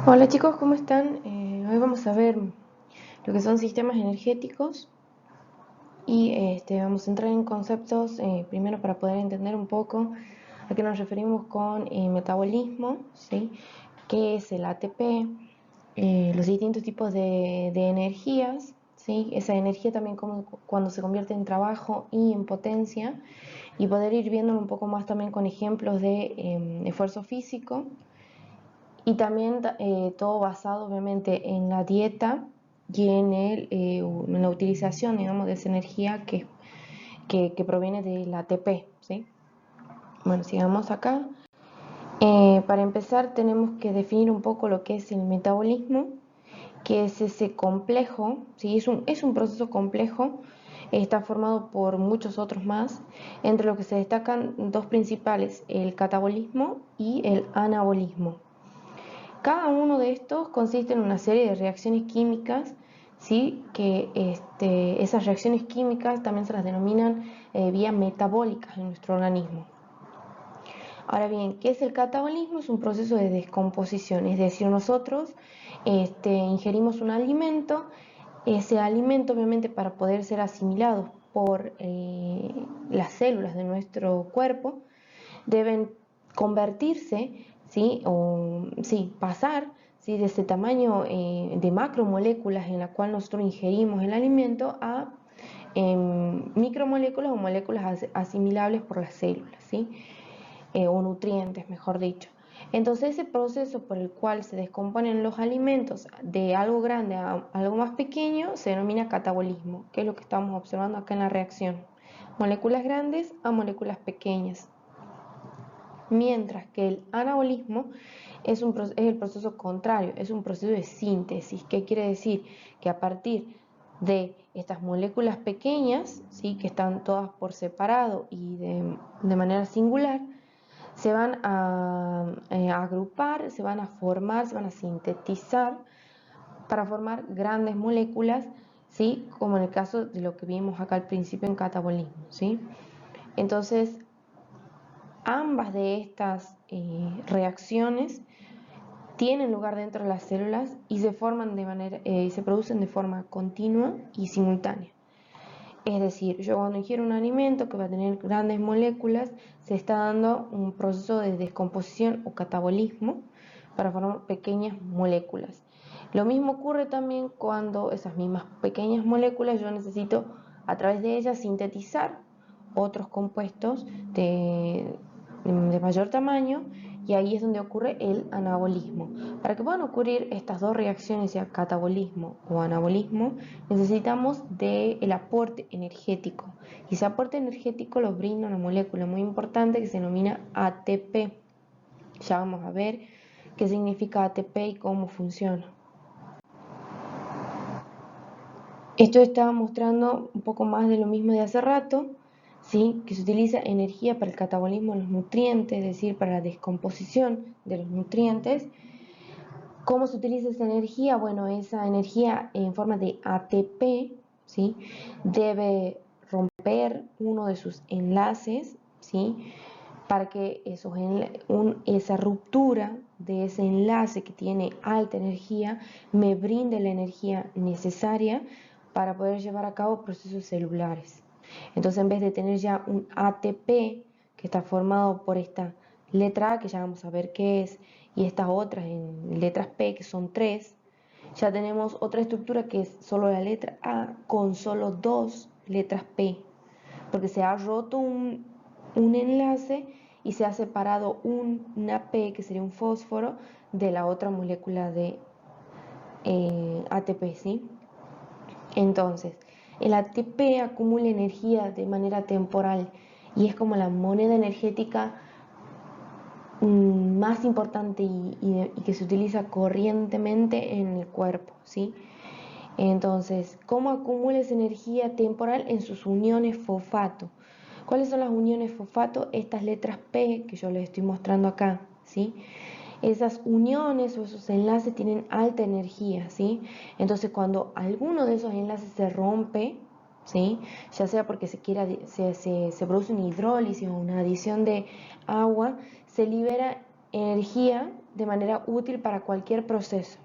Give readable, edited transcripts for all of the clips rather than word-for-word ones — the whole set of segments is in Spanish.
Hola chicos, ¿cómo están? Hoy vamos a ver lo que son sistemas energéticos y vamos a entrar en conceptos primero para poder entender un poco a qué nos referimos con metabolismo, ¿sí? ¿Qué es el ATP? Los distintos tipos de energías, ¿sí? Esa energía también como cuando se convierte en trabajo y en potencia, y poder ir viéndolo un poco más también con ejemplos de esfuerzo físico. Y también todo basado obviamente en la dieta y en la utilización, digamos, de esa energía que proviene del ATP, ¿sí? Bueno, sigamos acá. Para empezar tenemos que definir un poco lo que es el metabolismo, que es ese complejo, ¿sí? Es un proceso complejo, está formado por muchos otros más, entre los que se destacan dos principales, el catabolismo y el anabolismo. Cada uno de estos consiste en una serie de reacciones químicas, ¿sí? Que esas reacciones químicas también se las denominan vías metabólicas en nuestro organismo. Ahora bien, ¿qué es el catabolismo? Es un proceso de descomposición, es decir, nosotros ingerimos un alimento, ese alimento obviamente para poder ser asimilado por las células de nuestro cuerpo, deben convertirse, ¿sí? O sí, pasar, ¿sí? De ese tamaño de macromoléculas en la cual nosotros ingerimos el alimento a micromoléculas o moléculas asimilables por las células, ¿sí? O nutrientes, mejor dicho. Entonces ese proceso por el cual se descomponen los alimentos de algo grande a algo más pequeño se denomina catabolismo, que es lo que estamos observando acá en la reacción. Moléculas grandes a moléculas pequeñas. Mientras que el anabolismo es el proceso contrario, es un proceso de síntesis. ¿Qué quiere decir? Que a partir de estas moléculas pequeñas, ¿sí? Que están todas por separado y de manera singular, se van a agrupar, se van a formar, se van a sintetizar para formar grandes moléculas, ¿sí? Como en el caso de lo que vimos acá al principio en catabolismo, ¿sí? Entonces, ambas de estas reacciones tienen lugar dentro de las células y se producen de forma continua y simultánea. Es decir, yo cuando ingiero un alimento que va a tener grandes moléculas, se está dando un proceso de descomposición o catabolismo para formar pequeñas moléculas. Lo mismo ocurre también cuando esas mismas pequeñas moléculas yo necesito a través de ellas sintetizar otros compuestos de mayor tamaño, y ahí es donde ocurre el anabolismo. Para que puedan ocurrir estas dos reacciones, sea catabolismo o anabolismo, necesitamos del aporte energético. Y ese aporte energético lo brinda una molécula muy importante que se denomina ATP. Ya vamos a ver qué significa ATP y cómo funciona. Esto estaba mostrando un poco más de lo mismo de hace rato, ¿sí? Que se utiliza energía para el catabolismo de los nutrientes, es decir, para la descomposición de los nutrientes. ¿Cómo se utiliza esa energía? Bueno, esa energía en forma de ATP, ¿sí? Debe romper uno de sus enlaces, ¿sí? Para que esa ruptura de ese enlace que tiene alta energía me brinde la energía necesaria para poder llevar a cabo procesos celulares. Entonces, en vez de tener ya un ATP que está formado por esta letra A, que ya vamos a ver qué es, y estas otras en letras P, que son tres, ya tenemos otra estructura que es solo la letra A con solo dos letras P, porque se ha roto un enlace y se ha separado una P, que sería un fósforo, de la otra molécula de ATP, ¿sí? Entonces, el ATP acumula energía de manera temporal y es como la moneda energética más importante y que se utiliza corrientemente en el cuerpo, ¿sí? Entonces, ¿cómo acumula esa energía temporal? En sus uniones fosfato. ¿Cuáles son las uniones fosfato? Estas letras P que yo les estoy mostrando acá, ¿sí? Esas uniones o esos enlaces tienen alta energía, ¿sí? Entonces, cuando alguno de esos enlaces se rompe, ¿sí? Ya sea porque se produce una hidrólisis o una adición de agua, se libera energía de manera útil para cualquier proceso.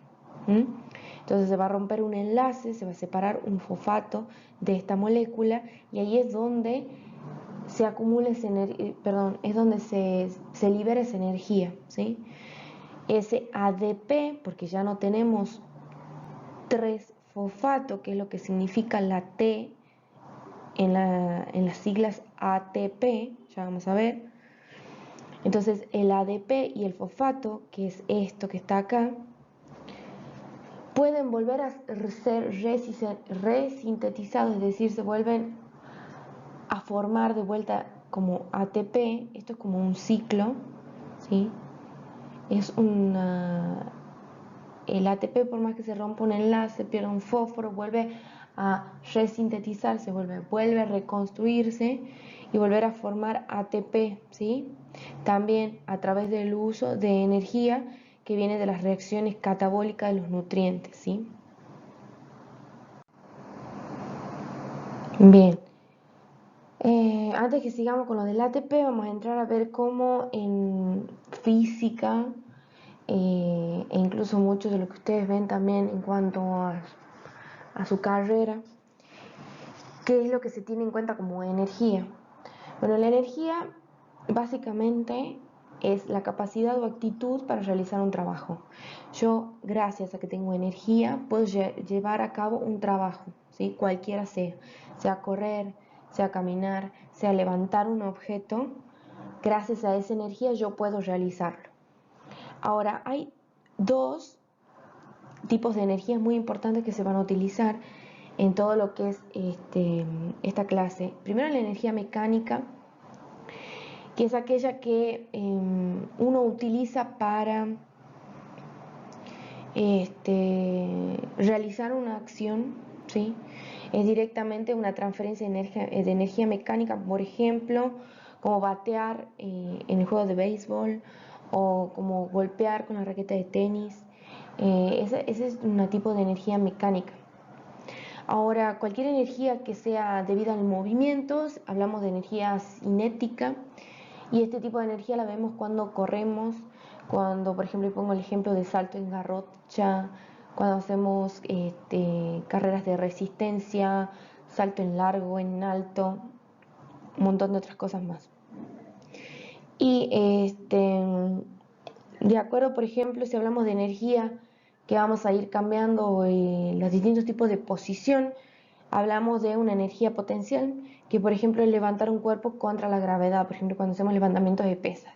Entonces se va a romper un enlace, se va a separar un fosfato de esta molécula y ahí es donde se acumula esa es donde se libera esa energía, ¿sí? Ese ADP, porque ya no tenemos 3-fosfato, que es lo que significa la T en las siglas ATP, ya vamos a ver. Entonces el ADP y el fosfato, que es esto que está acá, pueden volver a ser resintetizados, es decir, se vuelven a formar de vuelta como ATP. Esto es como un ciclo, ¿sí? El ATP, por más que se rompa un enlace, pierde un fósforo, vuelve a resintetizarse, vuelve a reconstruirse y volver a formar ATP, ¿sí? También a través del uso de energía que viene de las reacciones catabólicas de los nutrientes, ¿sí? Bien. Antes que sigamos con lo del ATP, vamos a entrar a ver cómo en física e incluso mucho de lo que ustedes ven también en cuanto a su carrera, qué es lo que se tiene en cuenta como energía. Bueno, la energía básicamente es la capacidad o actitud para realizar un trabajo. Yo, gracias a que tengo energía, puedo llevar a cabo un trabajo, ¿sí? Cualquiera sea correr, sea caminar, sea levantar un objeto. Gracias a esa energía yo puedo realizarlo. Ahora, hay dos tipos de energías muy importantes que se van a utilizar en todo lo que es esta clase. Primero, la energía mecánica, que es aquella que uno utiliza para realizar una acción, ¿sí? Es directamente una transferencia de energía mecánica, por ejemplo, como batear en el juego de béisbol o como golpear con la raqueta de tenis. Ese es un tipo de energía mecánica. Ahora, cualquier energía que sea debida al movimiento, hablamos de energía cinética, y este tipo de energía la vemos cuando corremos, cuando, por ejemplo, pongo el ejemplo de salto en garrocha, cuando hacemos carreras de resistencia, salto en largo, en alto, un montón de otras cosas más. Y de acuerdo, por ejemplo, si hablamos de energía, que vamos a ir cambiando los distintos tipos de posición, hablamos de una energía potencial, que por ejemplo es levantar un cuerpo contra la gravedad, por ejemplo cuando hacemos levantamientos de pesas.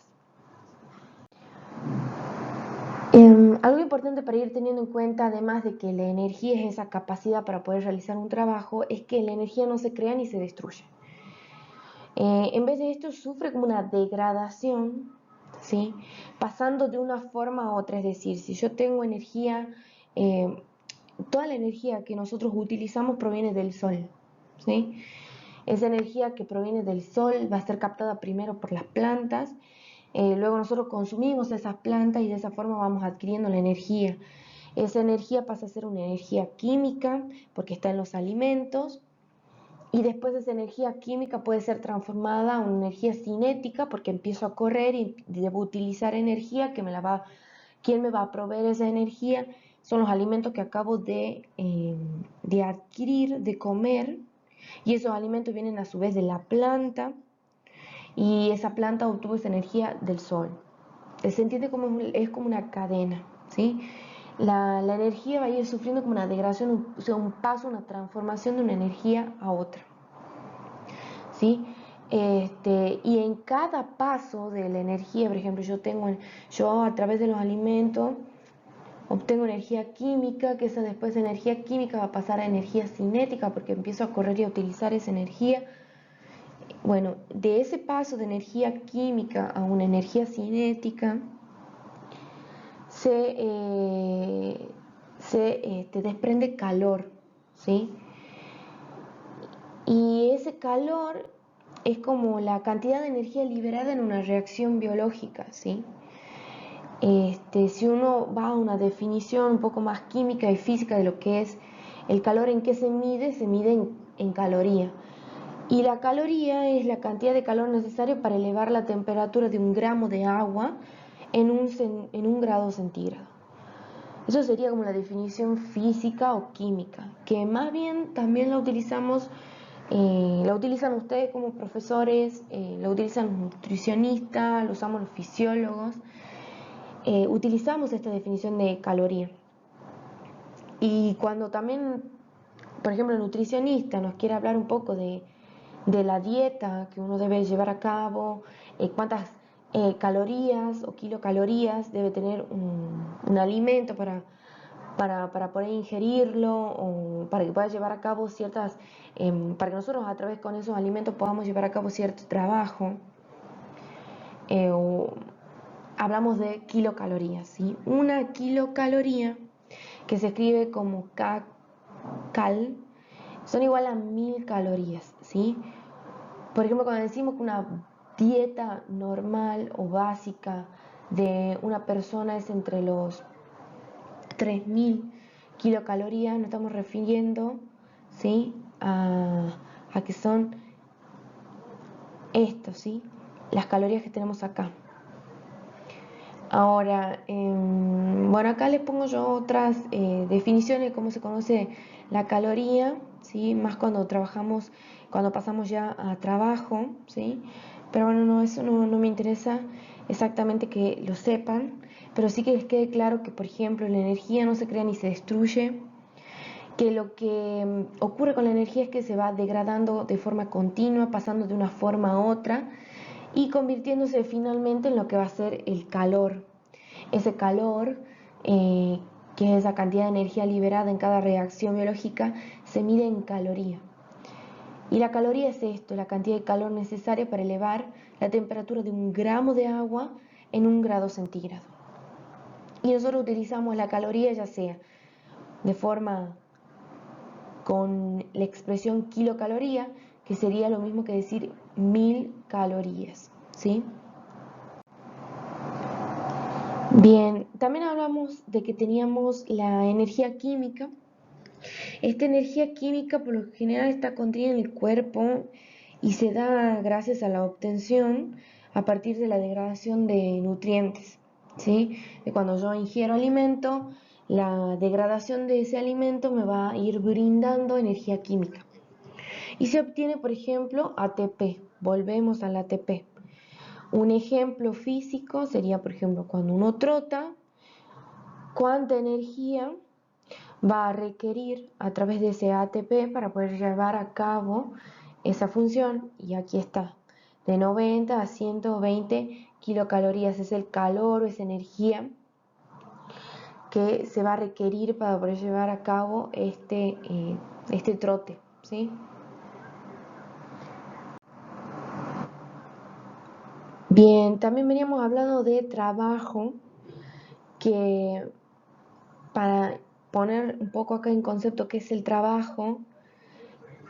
Algo importante para ir teniendo en cuenta, además de que la energía es esa capacidad para poder realizar un trabajo, es que la energía no se crea ni se destruye. En vez de esto sufre como una degradación, ¿sí? Pasando de una forma a otra. Es decir, si yo tengo energía, toda la energía que nosotros utilizamos proviene del sol, ¿sí? Esa energía que proviene del sol va a ser captada primero por las plantas, luego nosotros consumimos esas plantas y de esa forma vamos adquiriendo la energía. Esa energía pasa a ser una energía química porque está en los alimentos, y después esa energía química puede ser transformada a una energía cinética porque empiezo a correr y debo utilizar energía ¿quién me va a proveer esa energía? Son los alimentos que acabo de adquirir, de comer, y esos alimentos vienen a su vez de la planta, y esa planta obtuvo esa energía del sol. Se entiende como es como una cadena, ¿sí? La energía va a ir sufriendo como una degradación, o sea, un paso, una transformación de una energía a otra, ¿sí? Y en cada paso de la energía, por ejemplo, yo a través de los alimentos obtengo energía química, que esa después energía química va a pasar a energía cinética porque empiezo a correr y a utilizar esa energía. Bueno, de ese paso de energía química a una energía cinética te desprende calor, ¿sí? Y ese calor es como la cantidad de energía liberada en una reacción biológica, ¿sí? Si uno va a una definición un poco más química y física de lo que es el calor, ¿en qué se mide? Se mide en caloría. Y la caloría es la cantidad de calor necesario para elevar la temperatura de un gramo de agua en un grado centígrado. Eso sería como la definición física o química, que más bien también la utilizamos, la utilizan ustedes como profesores, la utilizan los nutricionistas, lo usamos los fisiólogos. Utilizamos esta definición de caloría. Y cuando también, por ejemplo, el nutricionista nos quiere hablar un poco de la dieta que uno debe llevar a cabo, cuántas calorías o kilocalorías debe tener un alimento para poder ingerirlo o para que pueda llevar a cabo ciertas, para que nosotros a través con esos alimentos podamos llevar a cabo cierto trabajo. Hablamos de kilocalorías, ¿sí? Una kilocaloría, que se escribe como cal, son igual a 1000 calorías, ¿sí? Por ejemplo, cuando decimos que una dieta normal o básica de una persona es entre los 3000 kilocalorías, nos estamos refiriendo, ¿sí? a que son esto, ¿sí? Las calorías que tenemos acá. Ahora, bueno, acá les pongo yo otras definiciones de cómo se conoce la caloría, ¿sí? Más cuando trabajamos, cuando pasamos ya a trabajo, ¿sí? Pero bueno, no, eso no me interesa exactamente que lo sepan, pero sí que les quede claro que, por ejemplo, la energía no se crea ni se destruye, que lo que ocurre con la energía es que se va degradando de forma continua, pasando de una forma a otra y convirtiéndose finalmente en lo que va a ser el calor. Ese calor, que es esa cantidad de energía liberada en cada reacción biológica, se mide en caloría. Y la caloría es esto, la cantidad de calor necesaria para elevar la temperatura de un gramo de agua en 1 grado centígrado. Y nosotros utilizamos la caloría ya sea de forma con la expresión kilocaloría, que sería lo mismo que decir 1000 calorías, ¿sí? Bien, también hablamos de que teníamos la energía química. Esta energía química por lo general está contenida en el cuerpo y se da gracias a la obtención a partir de la degradación de nutrientes, ¿sí? De cuando yo ingiero alimento, la degradación de ese alimento me va a ir brindando energía química. Y se obtiene, por ejemplo, ATP. Volvemos al ATP. Un ejemplo físico sería, por ejemplo, cuando uno trota, cuánta energía va a requerir a través de ese ATP para poder llevar a cabo esa función. Y aquí está, de 90 a 120 kilocalorías es el calor o esa energía que se va a requerir para poder llevar a cabo este trote, ¿sí? Bien, también veníamos hablando de trabajo, que para poner un poco acá en concepto qué es el trabajo,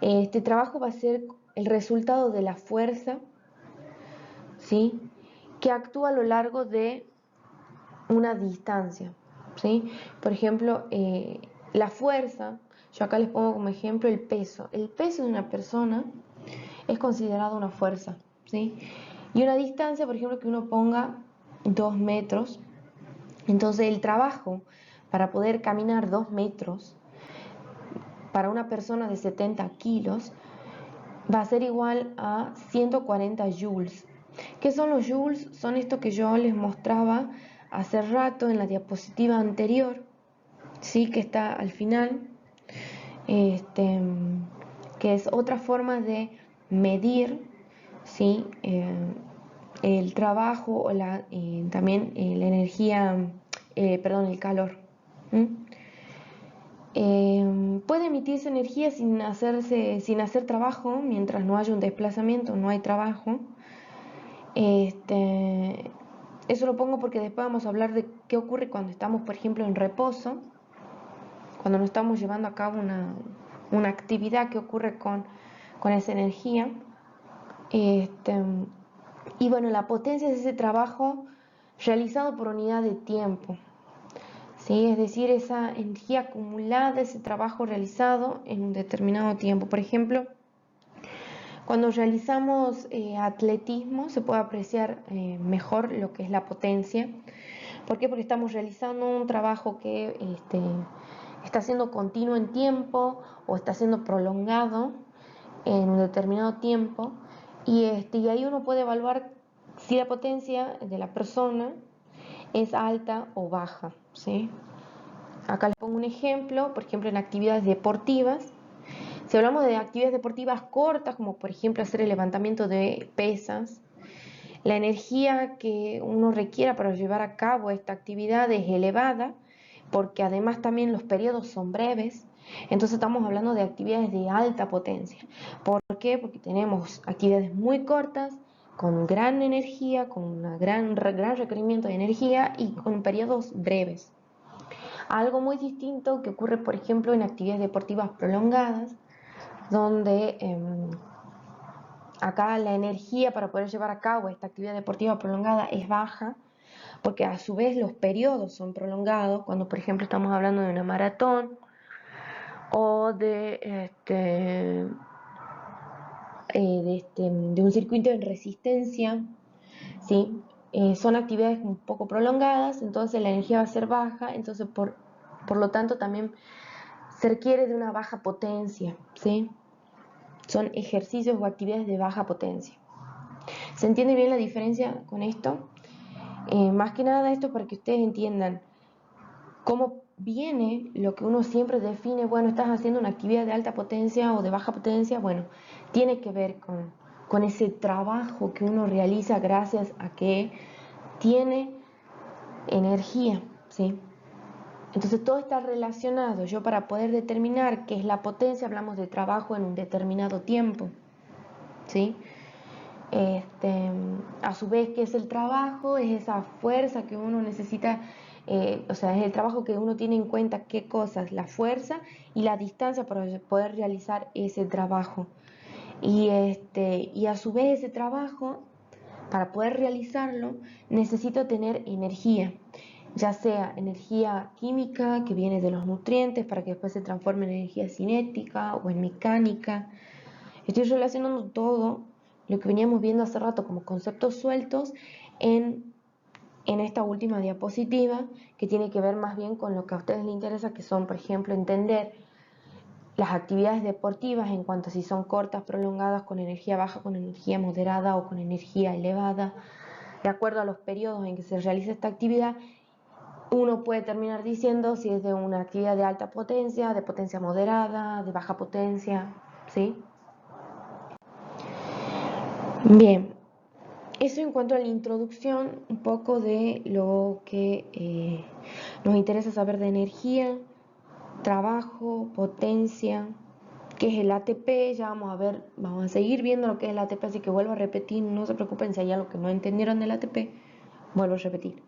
este trabajo va a ser el resultado de la fuerza, ¿sí? Que actúa a lo largo de una distancia, ¿sí? Por ejemplo, la fuerza, yo acá les pongo como ejemplo el peso. El peso de una persona es considerado una fuerza, ¿sí? Y una distancia, por ejemplo, que uno ponga 2 metros. Entonces el trabajo para poder caminar 2 metros para una persona de 70 kilos va a ser igual a 140 joules. ¿Qué son los joules? Son esto que yo les mostraba hace rato en la diapositiva anterior, ¿sí? Que está al final, que es otra forma de medir, ¿sí? El trabajo o también la energía, perdón, el calor. Puede emitirse energía sin hacer trabajo, mientras no haya un desplazamiento, no hay trabajo. Eso lo pongo porque después vamos a hablar de qué ocurre cuando estamos, por ejemplo, en reposo, cuando no estamos llevando a cabo una actividad que ocurre con esa energía. Y bueno, la potencia es ese trabajo realizado por unidad de tiempo, ¿sí? Es decir, esa energía acumulada, ese trabajo realizado en un determinado tiempo. Por ejemplo, cuando realizamos atletismo se puede apreciar mejor lo que es la potencia, ¿Por qué? Porque estamos realizando un trabajo que está siendo continuo en tiempo o está siendo prolongado en un determinado tiempo, y ahí uno puede evaluar si la potencia de la persona es alta o baja, ¿sí? Acá les pongo un ejemplo, por ejemplo en actividades deportivas. Si hablamos de actividades deportivas cortas, como por ejemplo hacer el levantamiento de pesas, la energía que uno requiera para llevar a cabo esta actividad es elevada, porque además también los periodos son breves. Entonces estamos hablando de actividades de alta potencia. ¿Por qué? Porque tenemos actividades muy cortas, con gran energía, con un gran requerimiento de energía y con periodos breves. Algo muy distinto que ocurre, por ejemplo, en actividades deportivas prolongadas, donde acá la energía para poder llevar a cabo esta actividad deportiva prolongada es baja, porque a su vez los periodos son prolongados, cuando por ejemplo estamos hablando de una maratón o de un circuito en resistencia, ¿sí? Son actividades un poco prolongadas, entonces la energía va a ser baja, entonces por lo tanto también se requiere de una baja potencia, ¿sí? Son ejercicios o actividades de baja potencia. ¿Se entiende bien la diferencia con esto? Más que nada esto para que ustedes entiendan cómo viene lo que uno siempre define, bueno, estás haciendo una actividad de alta potencia o de baja potencia, bueno, tiene que ver con ese trabajo que uno realiza gracias a que tiene energía, ¿sí? Entonces todo está relacionado. Yo para poder determinar qué es la potencia hablamos de trabajo en un determinado tiempo, ¿sí? A su vez, ¿qué es el trabajo? Es esa fuerza que uno necesita, o sea, es el trabajo que uno tiene en cuenta qué cosas, la fuerza y la distancia para poder realizar ese trabajo. Y a su vez ese trabajo, para poder realizarlo, necesito tener energía, ya sea energía química que viene de los nutrientes para que después se transforme en energía cinética o en mecánica. Estoy relacionando todo lo que veníamos viendo hace rato como conceptos sueltos en esta última diapositiva, que tiene que ver más bien con lo que a ustedes les interesa, que son, por ejemplo, entender las actividades deportivas en cuanto a si son cortas, prolongadas, con energía baja, con energía moderada o con energía elevada. De acuerdo a los periodos en que se realiza esta actividad, uno puede terminar diciendo si es de una actividad de alta potencia, de potencia moderada, de baja potencia, ¿sí? Bien, eso en cuanto a la introducción, un poco de lo que nos interesa saber de energía, trabajo, potencia, qué es el ATP. Ya vamos a ver, vamos a seguir viendo lo que es el ATP, así que vuelvo a repetir, no se preocupen si hay algo que no entendieron del ATP, vuelvo a repetir.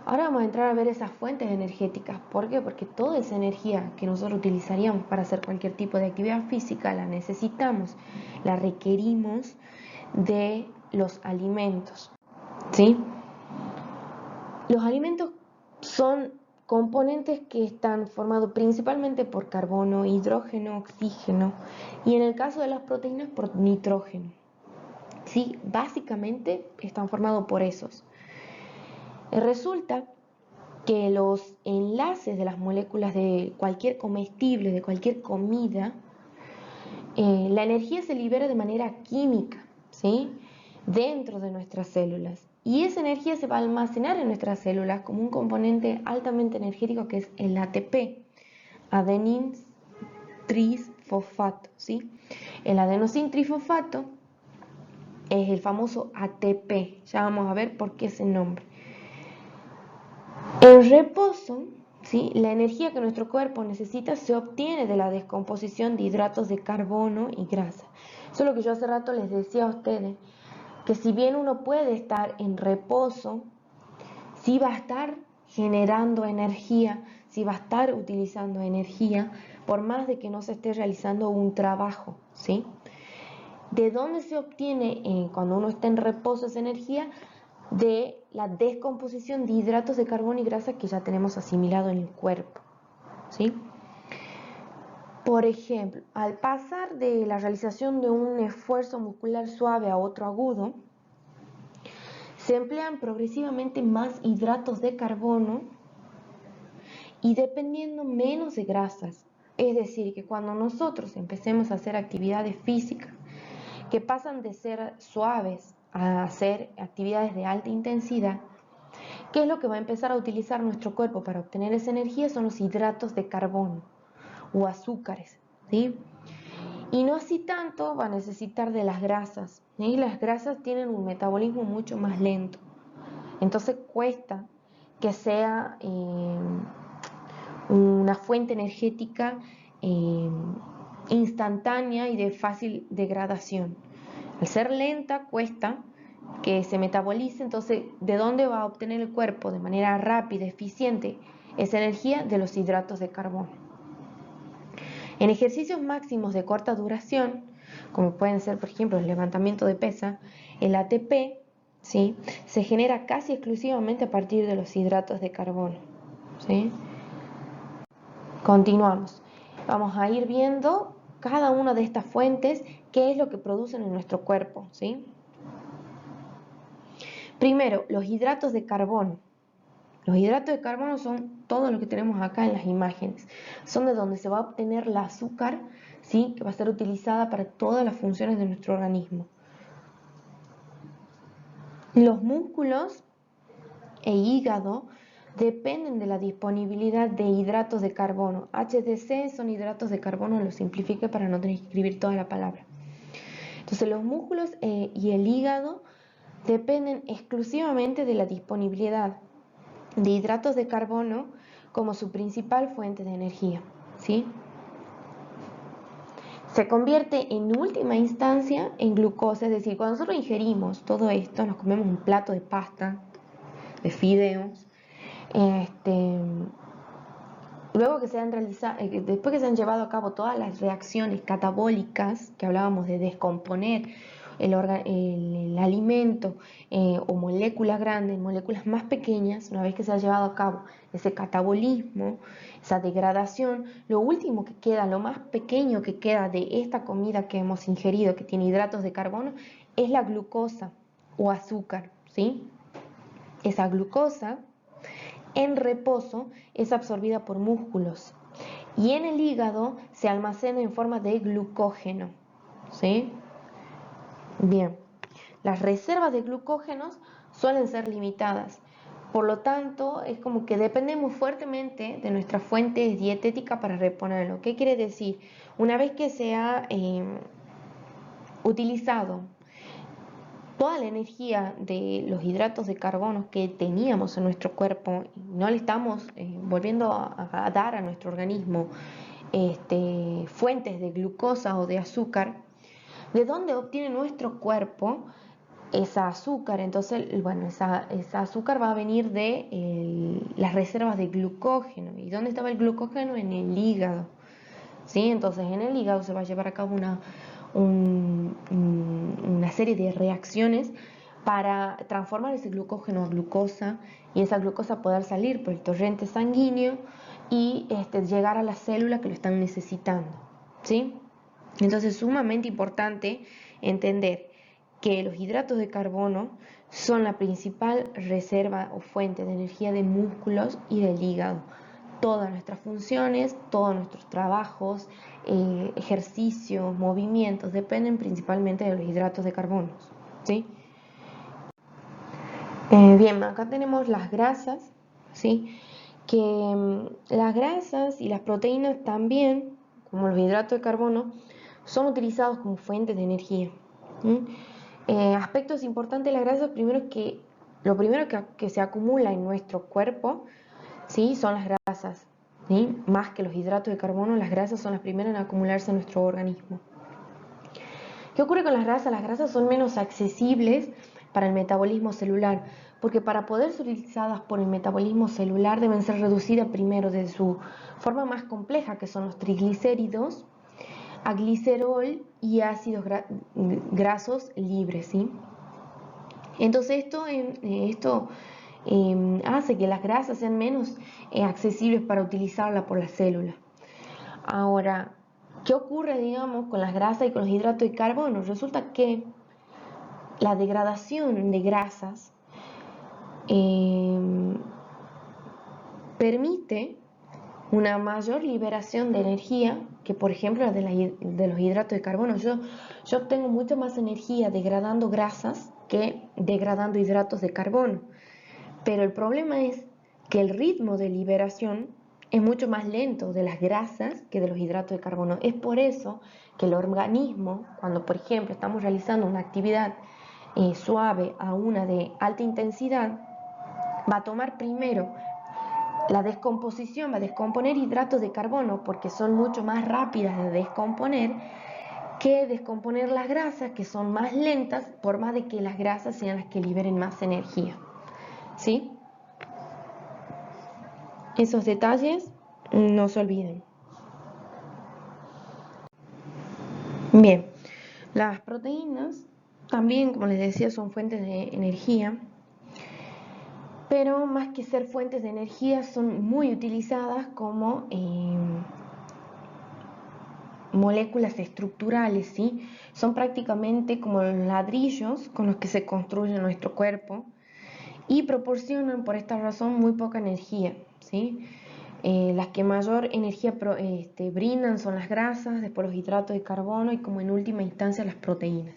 Ahora vamos a entrar a ver esas fuentes energéticas. ¿Por qué? Porque toda esa energía que nosotros utilizaríamos para hacer cualquier tipo de actividad física la necesitamos, la requerimos de los alimentos, ¿sí? Los alimentos son componentes que están formados principalmente por carbono, hidrógeno, oxígeno, y en el caso de las proteínas por nitrógeno, ¿sí? Básicamente están formados por esos. Resulta que los enlaces de las moléculas de cualquier comestible, de cualquier comida, la energía se libera de manera química, ¿sí? Dentro de nuestras células. Y esa energía se va a almacenar en nuestras células como un componente altamente energético que es el ATP, adenin trisfosfato, ¿sí? El adenosin trifosfato es el famoso ATP. Ya vamos a ver por qué ese nombre. En reposo, ¿sí? La energía que nuestro cuerpo necesita se obtiene de la descomposición de hidratos de carbono y grasa. Eso es lo que yo hace rato les decía a ustedes, que si bien uno puede estar en reposo, sí va a estar generando energía, sí va a estar utilizando energía, por más de que no se esté realizando un trabajo, ¿sí? ¿De dónde se obtiene cuando uno está en reposo esa energía? De la descomposición de hidratos de carbono y grasa que ya tenemos asimilado en el cuerpo, ¿sí? Por ejemplo, al pasar de la realización de un esfuerzo muscular suave a otro agudo, se emplean progresivamente más hidratos de carbono y dependiendo menos de grasas. Es decir, que cuando nosotros empecemos a hacer actividades físicas que pasan de ser suaves a hacer actividades de alta intensidad, ¿qué es lo que va a empezar a utilizar nuestro cuerpo para obtener esa energía? Son los hidratos de carbono o azúcares, ¿sí? Y no así tanto va a necesitar de las grasas, ¿sí? Las grasas tienen un metabolismo mucho más lento, entonces cuesta que sea una fuente energética instantánea y de fácil degradación. Al ser lenta cuesta que se metabolice, entonces ¿de dónde va a obtener el cuerpo de manera rápida, eficiente esa energía? De los hidratos de carbono. En ejercicios máximos de corta duración, como pueden ser por ejemplo el levantamiento de pesa, el ATP, ¿sí?, se genera casi exclusivamente a partir de los hidratos de carbono, ¿sí? Continuamos. Vamos a ir viendo cada una de estas fuentes, qué es lo que producen en nuestro cuerpo, ¿sí? Primero, los hidratos de carbono. Los hidratos de carbono son todo lo que tenemos acá en las imágenes. Son de donde se va a obtener la azúcar, ¿sí?, que va a ser utilizada para todas las funciones de nuestro organismo. Los músculos e hígado dependen de la disponibilidad de hidratos de carbono. HDC son hidratos de carbono, lo simplifique para no tener que escribir toda la palabra. Entonces los músculos y el hígado dependen exclusivamente de la disponibilidad de hidratos de carbono como su principal fuente de energía, ¿sí? Se convierte en última instancia en glucosa, es decir, cuando nosotros ingerimos todo esto, nos comemos un plato de pasta, de fideos, luego que se han realizado, después que se han llevado a cabo todas las reacciones catabólicas que hablábamos de descomponer el alimento o moléculas grandes, moléculas más pequeñas, una vez que se ha llevado a cabo ese catabolismo, esa degradación, lo último que queda, lo más pequeño que queda de esta comida que hemos ingerido, que tiene hidratos de carbono, es la glucosa o azúcar, ¿sí? Esa glucosa en reposo es absorbida por músculos y en el hígado se almacena en forma de glucógeno, ¿sí? Bien, las reservas de glucógenos suelen ser limitadas, por lo tanto es como que dependemos fuertemente de nuestras fuentes dietéticas para reponerlo. ¿Qué quiere decir? Una vez que se ha utilizado toda la energía de los hidratos de carbono que teníamos en nuestro cuerpo, no le estamos volviendo a dar a nuestro organismo fuentes de glucosa o de azúcar, ¿de dónde obtiene nuestro cuerpo esa azúcar? Entonces, bueno, esa azúcar va a venir de las reservas de glucógeno. ¿Y dónde estaba el glucógeno? En el hígado, ¿sí? Entonces, en el hígado se va a llevar a cabo una serie de reacciones para transformar ese glucógeno a glucosa y esa glucosa poder salir por el torrente sanguíneo y llegar a las células que lo están necesitando, ¿sí? Entonces es sumamente importante entender que los hidratos de carbono son la principal reserva o fuente de energía de músculos y del hígado. Todas nuestras funciones, todos nuestros trabajos, ejercicios, movimientos dependen principalmente de los hidratos de carbono, ¿sí? Bien, acá tenemos las grasas, ¿sí? Que las grasas y las proteínas también, como los hidratos de carbono, son utilizados como fuentes de energía. Aspectos importantes de las grasas, lo primero que se acumula en nuestro cuerpo, ¿sí?, son las grasas, ¿sí? Más que los hidratos de carbono, las grasas son las primeras en acumularse en nuestro organismo. ¿Qué ocurre con las grasas? Las grasas son menos accesibles para el metabolismo celular, porque para poder ser utilizadas por el metabolismo celular deben ser reducidas primero de su forma más compleja, que son los triglicéridos, a glicerol y ácidos grasos libres, ¿sí? Entonces esto hace que las grasas sean menos accesibles para utilizarla por las células. Ahora, ¿qué ocurre, digamos, con las grasas y con los hidratos de carbono? Resulta que la degradación de grasas permite una mayor liberación de energía que, por ejemplo, la de los hidratos de carbono. Yo obtengo mucho más energía degradando grasas que degradando hidratos de carbono. Pero el problema es que el ritmo de liberación es mucho más lento de las grasas que de los hidratos de carbono. Es por eso que el organismo, cuando por ejemplo estamos realizando una actividad suave a una de alta intensidad, va a tomar primero la descomposición, va a descomponer hidratos de carbono porque son mucho más rápidas de descomponer que descomponer las grasas, que son más lentas, por más de que las grasas sean las que liberen más energía. ¿Sí? Esos detalles no se olviden. Bien, las proteínas también, como les decía, son fuentes de energía, pero más que ser fuentes de energía son muy utilizadas como moléculas estructurales, ¿sí? Son prácticamente como los ladrillos con los que se construye nuestro cuerpo y proporcionan por esta razón muy poca energía, ¿sí? Las que mayor energía brindan son las grasas, después los hidratos de carbono y como en última instancia las proteínas.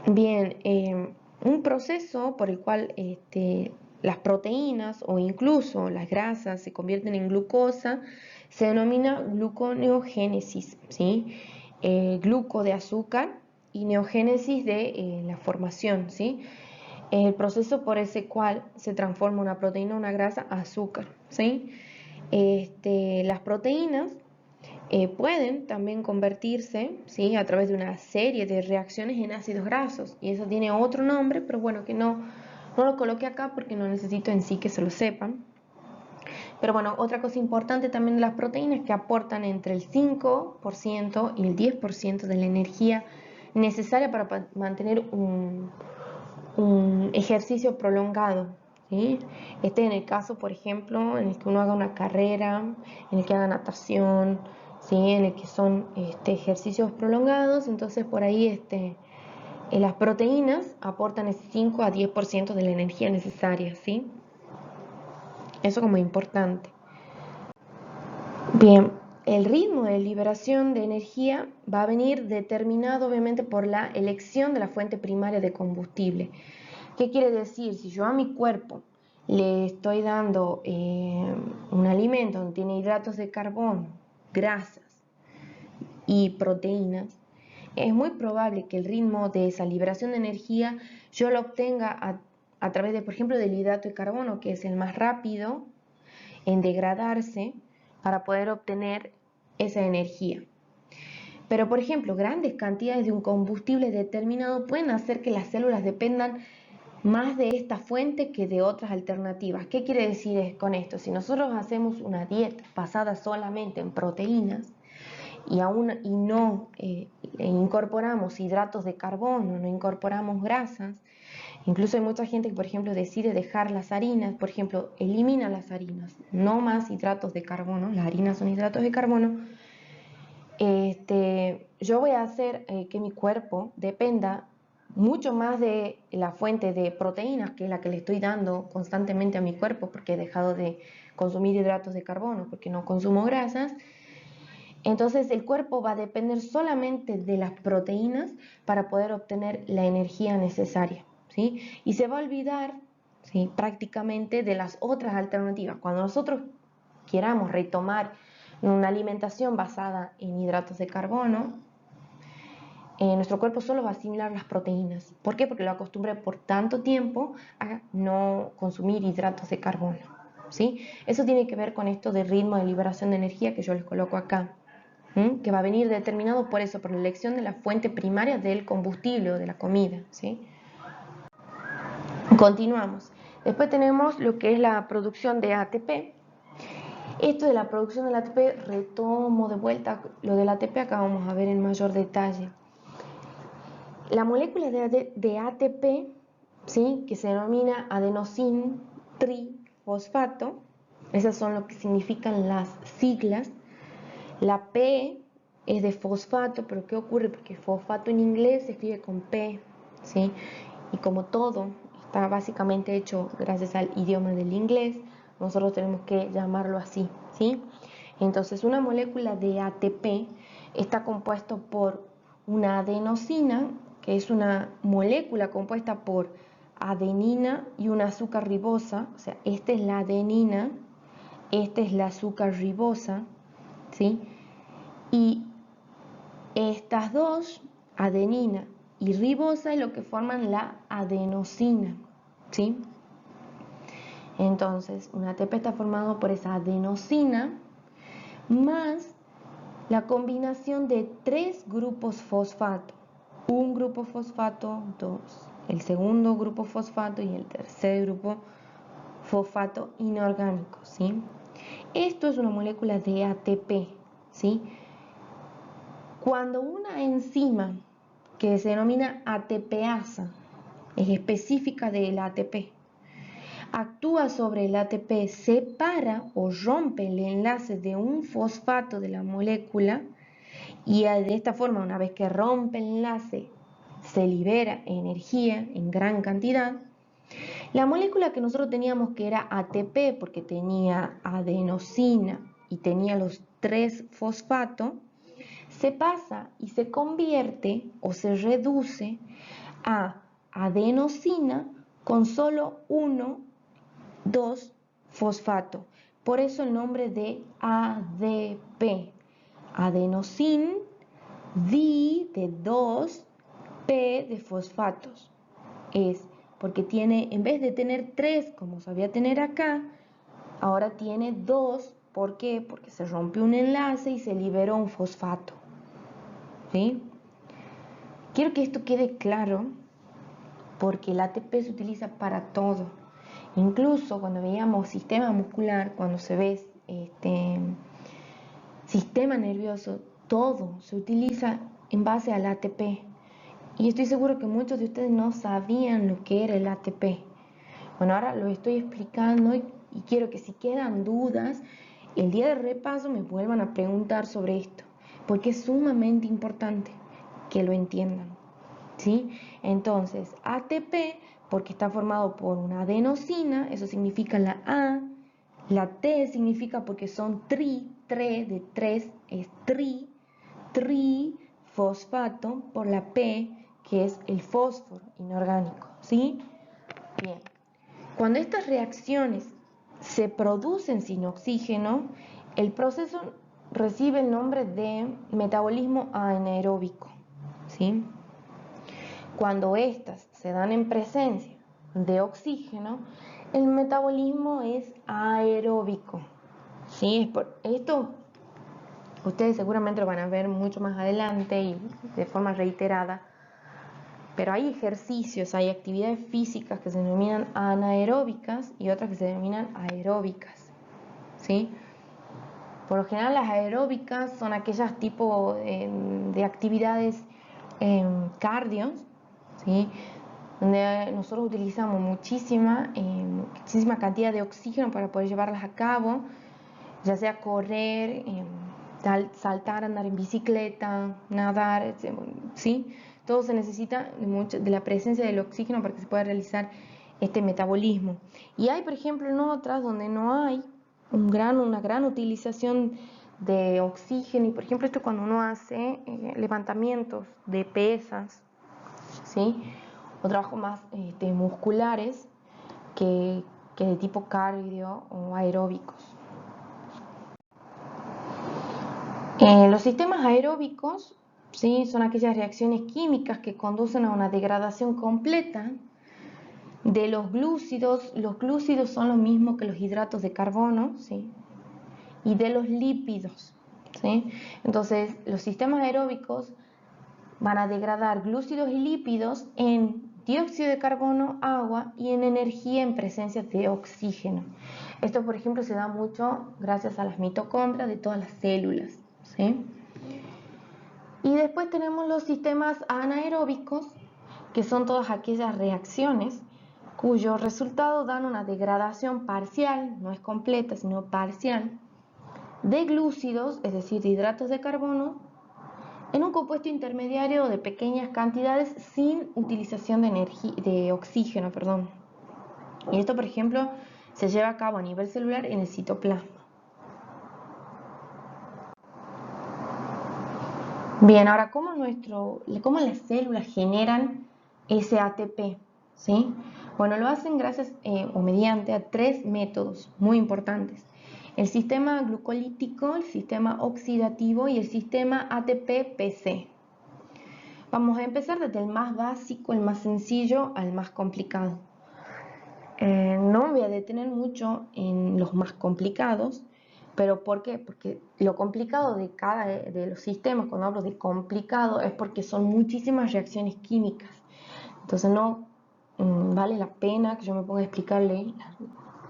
Bien, un proceso por el cual las proteínas o incluso las grasas se convierten en glucosa se denomina gluconeogénesis, ¿sí? Gluco de azúcar y neogénesis de la formación, ¿sí? El proceso por ese cual se transforma una proteína o una grasa a azúcar, ¿sí? Las proteínas pueden también convertirse, ¿sí?, a través de una serie de reacciones en ácidos grasos, y eso tiene otro nombre, pero bueno, que no lo coloqué acá porque no necesito en sí que se lo sepan. Pero bueno, otra cosa importante también de las proteínas es que aportan entre el 5% y el 10% de la energía necesaria para mantener un ejercicio prolongado, ¿sí? En el caso, por ejemplo, en el que uno haga una carrera, en el que haga natación, ¿sí?, en el que son ejercicios prolongados, entonces por ahí las proteínas aportan ese 5 a 10% de la energía necesaria, ¿sí? Eso como importante. Bien, el ritmo de liberación de energía va a venir determinado obviamente por la elección de la fuente primaria de combustible. ¿Qué quiere decir? Si yo a mi cuerpo le estoy dando un alimento donde tiene hidratos de carbono, grasas y proteínas, es muy probable que el ritmo de esa liberación de energía yo lo obtenga a través de, por ejemplo, del hidrato de carbono, que es el más rápido en degradarse para poder obtener esa energía. Pero, por ejemplo, grandes cantidades de un combustible determinado pueden hacer que las células dependan más de esta fuente que de otras alternativas. ¿Qué quiere decir con esto? Si nosotros hacemos una dieta basada solamente en proteínas y no incorporamos hidratos de carbono, no incorporamos grasas, incluso hay mucha gente que, por ejemplo, decide dejar las harinas, por ejemplo, elimina las harinas, no más hidratos de carbono, las harinas son hidratos de carbono. Yo voy a hacer que mi cuerpo dependa mucho más de la fuente de proteínas, que es la que le estoy dando constantemente a mi cuerpo, porque he dejado de consumir hidratos de carbono, porque no consumo grasas. Entonces el cuerpo va a depender solamente de las proteínas para poder obtener la energía necesaria, ¿sí? Y se va a olvidar, ¿sí?, prácticamente de las otras alternativas. Cuando nosotros queramos retomar una alimentación basada en hidratos de carbono, nuestro cuerpo solo va a asimilar las proteínas. ¿Por qué? Porque lo acostumbré por tanto tiempo a no consumir hidratos de carbono, ¿sí? Eso tiene que ver con esto de ritmo de liberación de energía que yo les coloco acá, que va a venir determinado por eso, por la elección de la fuente primaria del combustible o de la comida, ¿sí? Continuamos. Después tenemos lo que es la producción de ATP. Esto de la producción del ATP, retomo de vuelta lo del ATP, acá vamos a ver en mayor detalle. La molécula de ATP, ¿sí?, que se denomina adenosín trifosfato, esas son lo que significan las siglas. La P es de fosfato, pero ¿qué ocurre? Porque fosfato en inglés se escribe con P, ¿sí? y como todo está básicamente hecho gracias al idioma del inglés, nosotros tenemos que llamarlo así, ¿sí? Entonces, una molécula de ATP está compuesto por una adenosina, que es una molécula compuesta por adenina y un azúcar ribosa, o sea, esta es la adenina, esta es la azúcar ribosa, ¿sí? Y estas dos, adenina y ribosa, es lo que forman la adenosina, ¿sí? Entonces, un ATP está formado por esa adenosina más la combinación de 3 grupos fosfato. Un grupo fosfato, 2. El segundo grupo fosfato y el tercer grupo fosfato inorgánico, ¿sí? Esto es una molécula de ATP, ¿sí? Cuando una enzima que se denomina ATPasa es específica del ATP, actúa sobre el ATP, separa o rompe el enlace de un fosfato de la molécula y de esta forma, una vez que rompe el enlace, se libera energía en gran cantidad. La molécula que nosotros teníamos que era ATP porque tenía adenosina y tenía los 3 fosfatos, se pasa y se convierte o se reduce a adenosina con solo 1, 2 fosfato. Por eso el nombre de ADP. Adenosin, D de 2, P de fosfatos. Es porque tiene, en vez de tener 3 como sabía tener acá, ahora tiene 2. ¿Por qué? Porque se rompió un enlace y se liberó un fosfato. ¿Sí? Quiero que esto quede claro porque el ATP se utiliza para todo. Incluso cuando veíamos sistema muscular, cuando se ve sistema nervioso, todo se utiliza en base al ATP. Y estoy seguro que muchos de ustedes no sabían lo que era el ATP. Bueno, ahora lo estoy explicando y quiero que si quedan dudas, el día de repaso me vuelvan a preguntar sobre esto, porque es sumamente importante que lo entiendan, ¿sí? Entonces, ATP, porque está formado por una adenosina, eso significa la A, la T significa porque son tre de 3 es trifosfato, por la P, que es el fósforo inorgánico, ¿sí? Bien. Cuando estas reacciones se producen sin oxígeno, el proceso recibe el nombre de metabolismo anaeróbico, ¿sí? Cuando estas se dan en presencia de oxígeno, el metabolismo es aeróbico, ¿sí? Esto ustedes seguramente lo van a ver mucho más adelante y de forma reiterada, pero hay ejercicios, hay actividades físicas que se denominan anaeróbicas y otras que se denominan aeróbicas, ¿sí? Por lo general las aeróbicas son aquellas tipos de actividades cardio, ¿sí? Donde nosotros utilizamos muchísima cantidad de oxígeno para poder llevarlas a cabo, ya sea correr, saltar, andar en bicicleta, nadar, ¿sí? Todo se necesita de la presencia del oxígeno para que se pueda realizar este metabolismo. Y hay, por ejemplo, en otras donde no hay una gran utilización de oxígeno, y por ejemplo esto cuando uno hace levantamientos de pesas, ¿sí? O trabajos más musculares que de tipo cardio o aeróbicos. Los sistemas aeróbicos, ¿sí? Son aquellas reacciones químicas que conducen a una degradación completa de los glúcidos. Los glúcidos son lo mismo que los hidratos de carbono, ¿sí? Y de los lípidos, ¿sí? Entonces, los sistemas aeróbicos van a degradar glúcidos y lípidos en dióxido de carbono, agua y en energía en presencia de oxígeno. Esto, por ejemplo, se da mucho gracias a las mitocondrias de todas las células, ¿sí? Y después tenemos los sistemas anaeróbicos, que son todas aquellas reacciones cuyos resultados dan una degradación parcial, no es completa, sino parcial, de glúcidos, es decir, de hidratos de carbono, en un compuesto intermediario de pequeñas cantidades sin utilización de oxígeno. Y esto, por ejemplo, se lleva a cabo a nivel celular en el citoplasma. Bien, ahora, ¿cómo las células generan ese ATP? ¿Sí? Bueno, lo hacen gracias o mediante a 3 métodos muy importantes. El sistema glucolítico, el sistema oxidativo y el sistema ATP-PC. Vamos a empezar desde el más básico, el más sencillo, al más complicado. No me voy a detener mucho en los más complicados, pero ¿por qué? Porque lo complicado de los sistemas, cuando hablo de complicado, es porque son muchísimas reacciones químicas. Entonces no vale la pena que yo me ponga a explicarle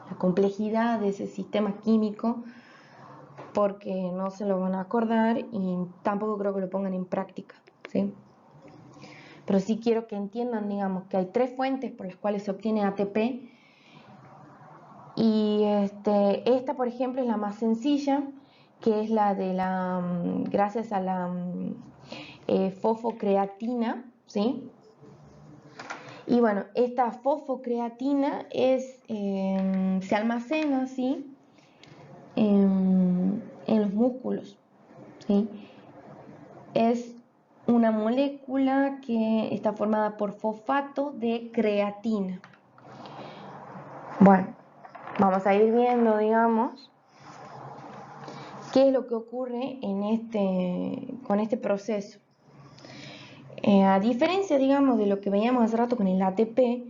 la complejidad de ese sistema químico, porque no se lo van a acordar y tampoco creo que lo pongan en práctica, ¿sí? Pero sí quiero que entiendan, digamos, que hay 3 fuentes por las cuales se obtiene ATP. Y esta, por ejemplo, es la más sencilla, que es la de gracias a la fosfocreatina, ¿sí? Y bueno, esta fosfocreatina se almacena, ¿sí? En los músculos, ¿sí? Es una molécula que está formada por fosfato de creatina. Bueno, vamos a ir viendo, digamos, qué es lo que ocurre con este proceso. A diferencia, digamos, de lo que veíamos hace rato con el ATP,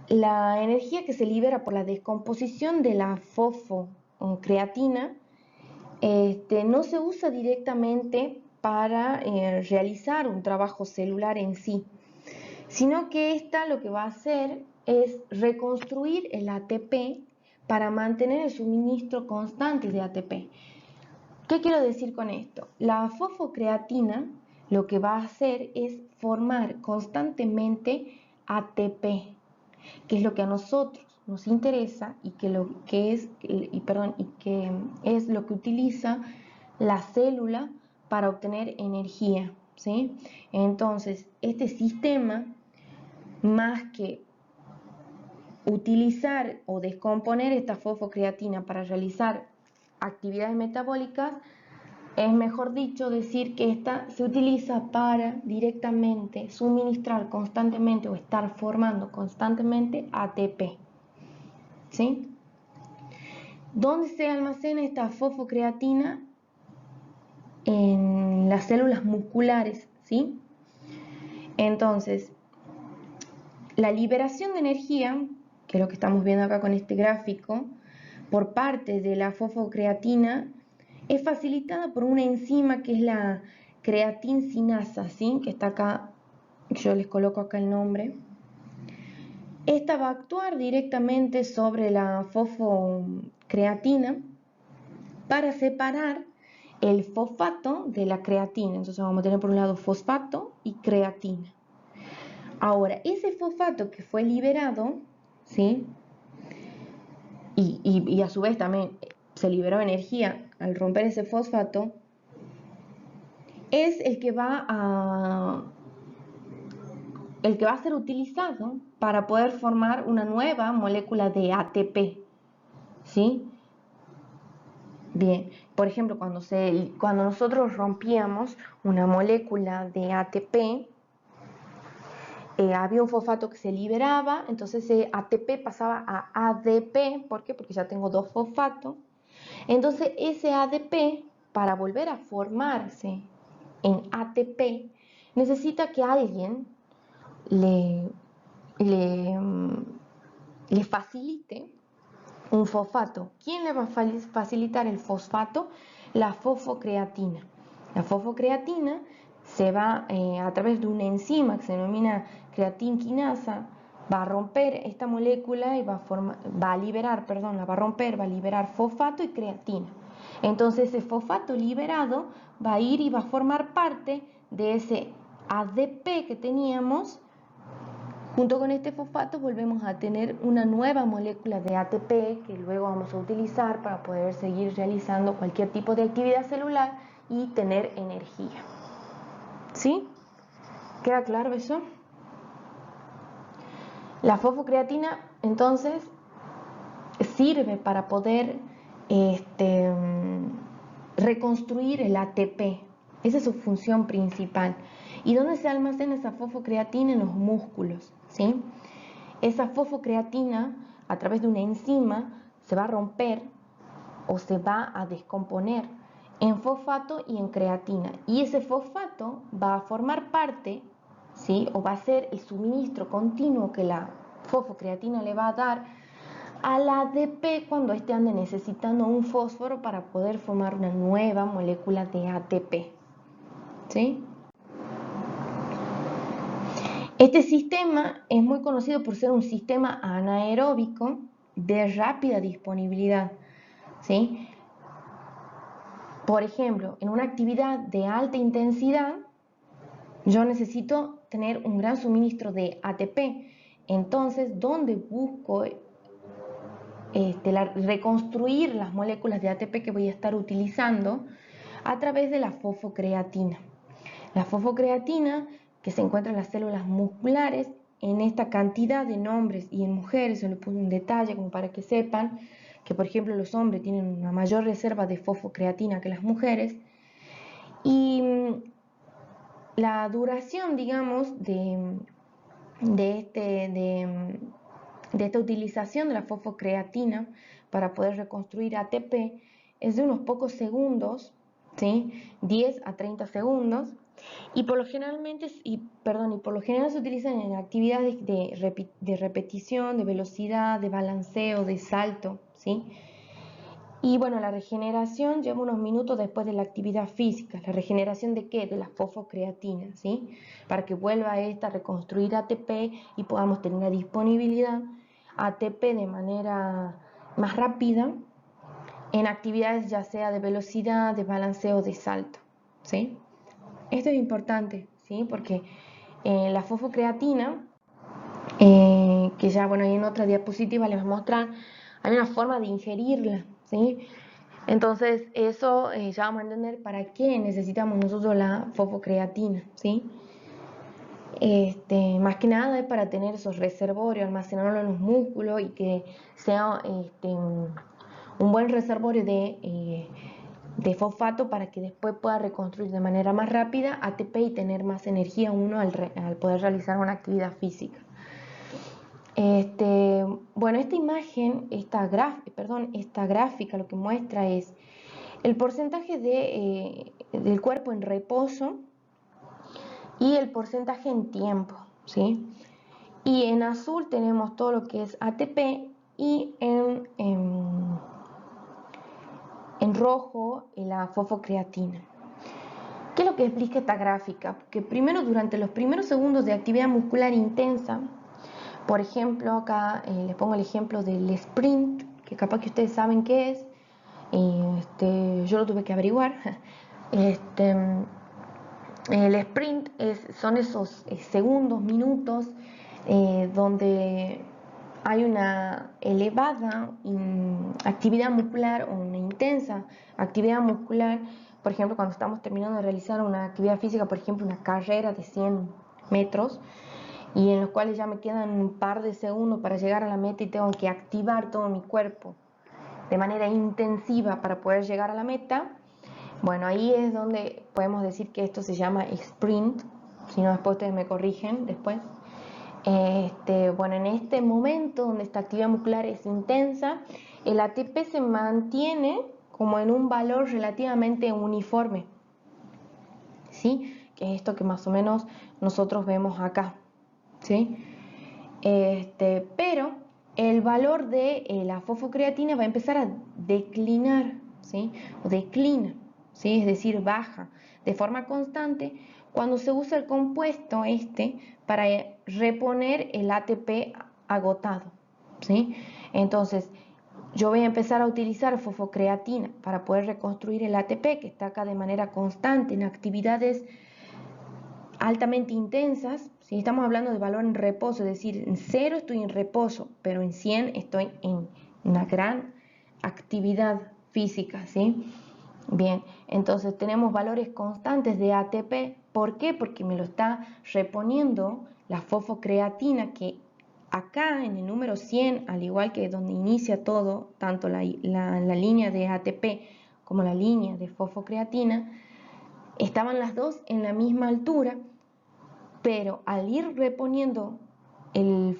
la energía que se libera por la descomposición de la fosfocreatina no se usa directamente para realizar un trabajo celular en sí, sino que esta lo que va a hacer es reconstruir el ATP para mantener el suministro constante de ATP. ¿Qué quiero decir con esto? La fosfocreatina lo que va a hacer es formar constantemente ATP, que es lo que a nosotros nos interesa y que es lo que utiliza la célula para obtener energía, ¿sí? Entonces, este sistema, más que utilizar o descomponer esta fosfocreatina para realizar actividades metabólicas, es mejor dicho decir que esta se utiliza para directamente suministrar constantemente o estar formando constantemente ATP. ¿Sí? ¿Dónde se almacena esta fosfocreatina? En las células musculares, ¿sí? Entonces, la liberación de energía, que es lo que estamos viendo acá con este gráfico, por parte de la fosfocreatina, es facilitada por una enzima que es la creatinsinasa, ¿sí? Que está acá, yo les coloco acá el nombre. Esta va a actuar directamente sobre la fosfocreatina para separar el fosfato de la creatina. Entonces vamos a tener por un lado fosfato y creatina. Ahora, ese fosfato que fue liberado, ¿sí? Y a su vez también se liberó energía al romper ese fosfato, es el que va a ser utilizado para poder formar una nueva molécula de ATP, ¿sí? Bien, por ejemplo, cuando nosotros rompíamos una molécula de ATP, había un fosfato que se liberaba, entonces ese ATP pasaba a ADP, ¿por qué? Porque ya tengo 2 fosfatos. Entonces ese ADP, para volver a formarse en ATP, necesita que alguien le facilite un fosfato. ¿Quién le va a facilitar el fosfato? La fosfocreatina. La fosfocreatina se va a través de una enzima que se denomina creatinquinasa, va a romper esta molécula y va a liberar fosfato y creatina. Entonces ese fosfato liberado va a ir y va a formar parte de ese ADP que teníamos. Junto con este fosfato volvemos a tener una nueva molécula de ATP que luego vamos a utilizar para poder seguir realizando cualquier tipo de actividad celular y tener energía. ¿Sí? ¿Queda claro eso? La fosfocreatina, entonces, sirve para poder reconstruir el ATP. Esa es su función principal. ¿Y dónde se almacena esa fosfocreatina? En los músculos, ¿sí? Esa fosfocreatina, a través de una enzima, se va a romper o se va a descomponer en fosfato y en creatina. Y ese fosfato va a formar parte, ¿sí? O va a ser el suministro continuo que la fosfocreatina le va a dar al ADP cuando éste ande necesitando un fósforo para poder formar una nueva molécula de ATP. ¿Sí? Este sistema es muy conocido por ser un sistema anaeróbico de rápida disponibilidad. ¿Sí? Por ejemplo, en una actividad de alta intensidad, yo necesito tener un gran suministro de ATP. Entonces, ¿dónde busco reconstruir las moléculas de ATP que voy a estar utilizando? A través de la fosfocreatina. La fosfocreatina, que se encuentra en las células musculares, en esta cantidad de nombres y en mujeres, se lo puse un detalle como para que sepan que, por ejemplo, los hombres tienen una mayor reserva de fosfocreatina que las mujeres. Y la duración, digamos, de esta utilización de la fosfocreatina para poder reconstruir ATP es de unos pocos segundos, ¿sí? 10 a 30 segundos, y por lo general se utilizan en actividades de repetición, de velocidad, de balanceo, de salto, ¿sí? Y bueno, la regeneración lleva unos minutos después de la actividad física. ¿La regeneración de qué? De la fosfocreatina, ¿sí? Para que vuelva a esta a reconstruir ATP y podamos tener una disponibilidad ATP de manera más rápida en actividades ya sea de velocidad, de balanceo, de salto, ¿sí? Esto es importante, ¿sí? Porque la fosfocreatina, que ya, bueno, ahí en otra diapositiva les voy a mostrar, hay una forma de ingerirla, ¿sí? Entonces, eso ya vamos a entender para qué necesitamos nosotros la fosfocreatina, ¿sí? Más que nada es para tener esos reservorios, almacenarlo en los músculos y que sea un buen reservorio de fosfato para que después pueda reconstruir de manera más rápida ATP y tener más energía uno al poder realizar una actividad física. Bueno, esta imagen, esta gráfica lo que muestra es el porcentaje del cuerpo en reposo y el porcentaje en tiempo, ¿sí? Y en azul tenemos todo lo que es ATP y en rojo la fosfocreatina. ¿Qué es lo que explica esta gráfica? Que primero, durante los primeros segundos de actividad muscular intensa, por ejemplo, acá les pongo el ejemplo del sprint, que capaz que ustedes saben qué es, yo lo tuve que averiguar. El sprint son esos segundos, minutos, donde hay una elevada actividad muscular o una intensa actividad muscular. Por ejemplo, cuando estamos terminando de realizar una actividad física, por ejemplo, una carrera de 100 metros, y en los cuales ya me quedan un par de segundos para llegar a la meta y tengo que activar todo mi cuerpo de manera intensiva para poder llegar a la meta. Bueno, ahí es donde podemos decir que esto se llama sprint, si no después ustedes me corrigen después. Bueno, en este momento donde esta actividad muscular es intensa, el ATP se mantiene como en un valor relativamente uniforme, ¿sí? Que es esto que más o menos nosotros vemos acá, ¿sí? Pero el valor de la fosfocreatina va a empezar a declinar, ¿sí? O declina, ¿sí? Es decir, baja de forma constante cuando se usa el compuesto para reponer el ATP agotado, ¿sí? Entonces, yo voy a empezar a utilizar fosfocreatina para poder reconstruir el ATP que está acá de manera constante en actividades altamente intensas. Si estamos hablando de valor en reposo, es decir, en 0 estoy en reposo, pero en 100 estoy en una gran actividad física, ¿sí? Bien, entonces tenemos valores constantes de ATP ¿Por qué? Porque me lo está reponiendo la fosfocreatina, que acá en el número 100, al igual que donde inicia todo, tanto la línea de ATP como la línea de fosfocreatina, estaban las dos en la misma altura, pero al ir reponiendo el